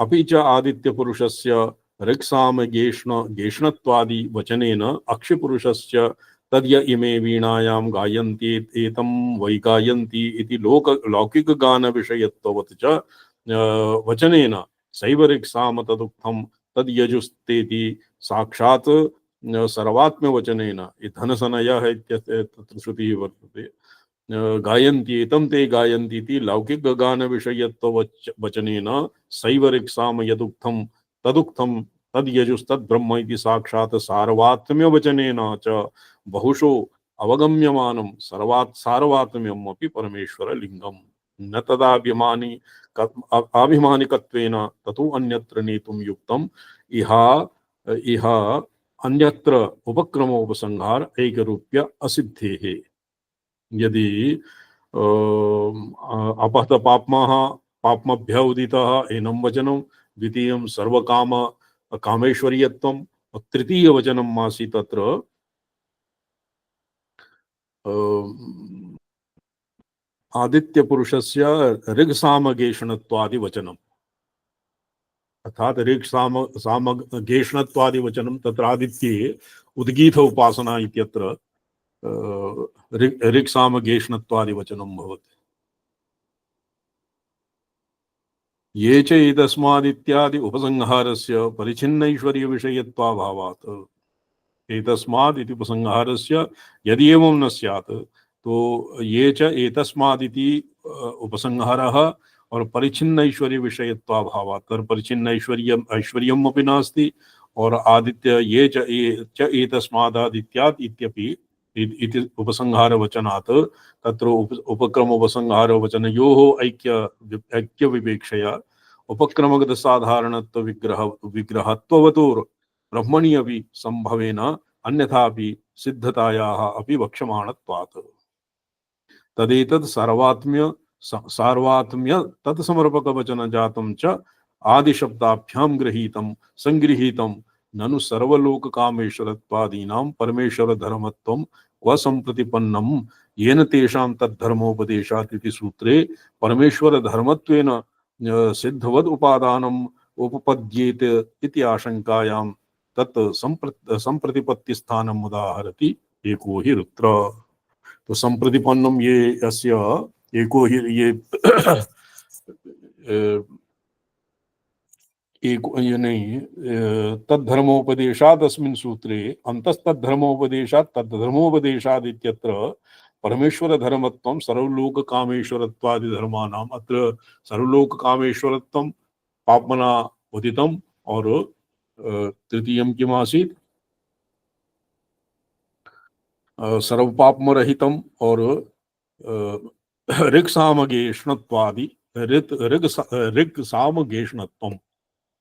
अपि च आदित्यपुरुषस्य ऋक्साम गेष्णत्वादि वचनेन अक्षिपुरुषस्य तद्य इमे वीणायां गायन्ति एतं वै गायन्ति इति लौकिकगानविषयत्ववत् च वचनेन सैव ऋक्साम तदुक्तं तद्यजुस्तेति साक्षात् सर्वात्म्यवचनेन धनसनयः इत्यस्य तत्र श्रुतिः वर्तते। गायन्ति एतं ते गायन्ति इति लौकिकगानविषयत्ववचनेन सैव ऋक्साम यदुक्तं तदुक्तं तद्यजुस्तद्ब्रह्म इति साक्षात् सार्वात्म्यवचनेन च बहुशो अवगम्यमानं सार्वात्म्यम् अपि परमेश्वरलिङ्गम्। न तदाभिमानी आभिमानिकत्वेन ततो अन्यत्र नेतुं युक्तम् इह अन्यत्र उपक्रमोपसंहार एकरूप्य असिद्धेः। यदि अपहत पाप्माः पाप्मभ्य उदितः एनं वचनं, द्वितीयं सर्वकाम कामेश्वर्यत्वं, तृतीय वचनम् आसीत् तत्र आदित्य पुरुषस्य ऋग्सामगेषणत्वादि वचनम्, अर्थात ऋग्सामगेषणत्वादि वचनं तत्र आदित्ये उद्गीत उपासना इत्यत्र ऋग्सामगेषणत्वादि वचनं भवति। ये च एतस्मादित्यादि उपसंहारस्य परिच्छिन्नैश्वर्य विषयत्वाभावात्, एतस्माद् इति उपसंहारस्य यदि एवं न स्यात् तो ये च एतस्मादिति उपसंहारः और परिच्छिन्न ऐश्वर्य विषयत्वाभावात्, तर परिच्छिन्न ऐश्वर्यम् अपि नास्ति और आदित्य ये च एतस्मादादित्यात् इत्यपि इति उपसंहार वचनात् तत्र उपक्रम उपसंहार वचनयोः ऐक्य विवेक्षया उपक्रमगत साधारणत्व विग्रहत्ववतोर ब्रह्मणि अपि संभवेन अन्यथापि सिद्धतायाः अपि वक्ष्यमाणत्वात् तदेतत् सार्वात्म्य तत्समर्पक वचन जातं च आदिशब्दाभ्यां गृहीतं संगृहीतं ननु सर्वलोक कामेश्वरत्वादीनां परमेश्वर धर्मत्वं क्व संप्रतिपन्नं येन तेषां तद्धर्मोपदेशात् इति सूत्रे परमेश्वर धर्मत्वेन सिद्धवद उपादानम् उपपद्येत इति आशंकायां तत् संप्रतिपत्ति स्थानम् उदाहरति एको हि रुद्र। तो संप्रतिपन्नम ये अस्य एको हि ये एको ये नहीं तद्धर्मोपदेशात् अस्मिन् सूत्रे अन्तस्तद्धर्मोपदेशात् तद्धर्मोपदेशात् इत्यत्र परमेश्वर धर्मत्वं सर्वलोक कामेश्वरत्वादि धर्माणाम् अत्र सर्वलोक कामेश्वरत्वं पाप्मना उदितम् और तृतीयं किम् आसीत् सर्वपाप्मरहितम् और ऋक्सामगेषणत्वादि ऋक्सामगेषणत्वम्।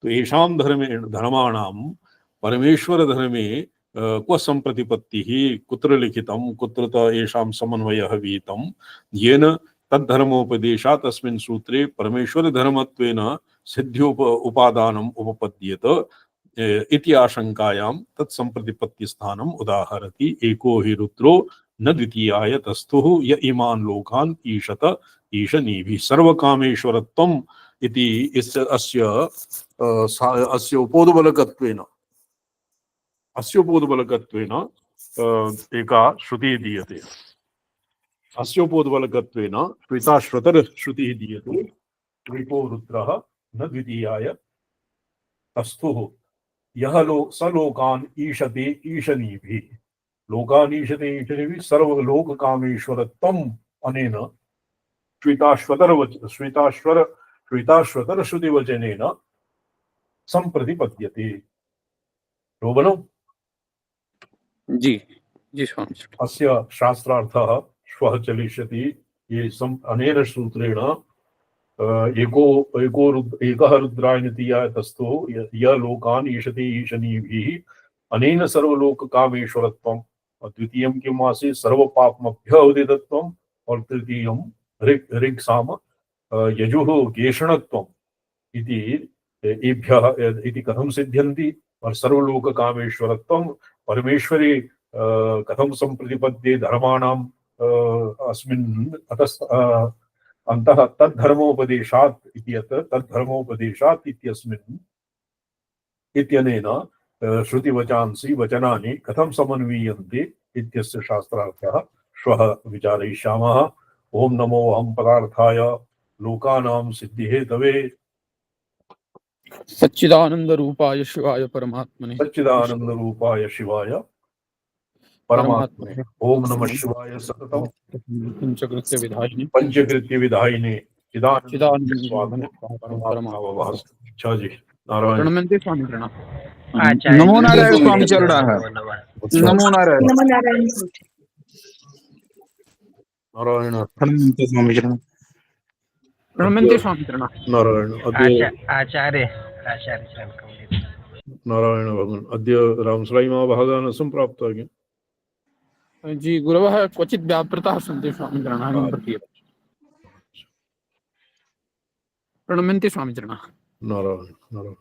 तो येषां धर्माणां परमेश्वर धर्मे क्व संप्रतिपत्तिः कुत्र लिखितं कुत्रत येषां समन्वयः विहितं येन तद्धर्मोपदेशात् अस्मिन् सूत्रे परमेश्वर धर्मत्वेन सिद्ध्योपादानम् उपपद्येत इति आशंकायां तत्संप्रतिपत्ति स्थानम् उदाहरति एको हि रुद्रो न द्वितीयाय तस्थुः य इमान् लोकान् ईशत ईशनीभिः सर्वकामेश्वरत्वम् इति अस्य उपोद्बलकत्वेन एका श्रुतिः दीयते। अस्योपोद्बलकत्वेन श्वेताश्वतर श्रुतिः दीयते एको रुद्रः न द्वितीयाय तस्थुः यह स लोकान् ईशते ईशनीभिः लोकान् ईशते ईशनीभिः सर्वलोक कामेश्वरत्वम् अनेन श्वेताश्वतर श्रुति वचनेन संप्रतिपद्यते। रोबनो जी जी स्वामी अस्य शास्त्रार्थः श्वः चलिष्यति। ये अनेन सूत्रेण एकः रुद्रायनतीयाय तस्थो य लोकान् ईशते ईशनीभिः अनेन सर्वलोक कामेश्वरत्वम्। द्वितीयं किम् आसीत् सर्वपाप्मभ्य उदितत्वम् और तृतीयं ऋक्साम यजुः गेषणत्वम् इति एभ्यः इति कथं सिद्ध्यन्ति और सर्वलोक कामेश्वरत्वं परमेश्वरे कथं संप्रतिपद्ये धर्माणाम् अस्मिन् अन्तः तद्धर्मोपदेशात् इत्यत्र तद्धर्मोपदेशात् इत्यस्मिन् इत्यनेन श्रुतिवचांसि वचनानि कथं समन्वीयन्ते इत्यस्य शास्त्रार्थः श्वः विचारयिष्यामः। ओम नमो अहं पदार्थाय लोकानां सिद्धिहेतवे सच्चिदानंद रूपाय शिवाय परमात्मने सच्चिदानंद रूपाय शिवाय परमात्मने ओम नमः शिवाय सततम् पंचकृत्य विधायिने चिदानंद परमात्मा वभास। अच्छा जी नारायण प्रणमन्ते स्वामी प्रणाम। नमो नारायण स्वामी चल रहा है। नमो नारायण नारायण प्रणमन्ते स्वामी प्रणाम। नारायण आचार्य नारायण भगवान अद्य रामसलाइमा भागान संप्राप्त जी गुरवः क्वचित् व्यापृताः सन्ति स्वामी प्रणामं प्रति। प्रणम्यन्ते स्वामीचरणाः। नारायण नारायण।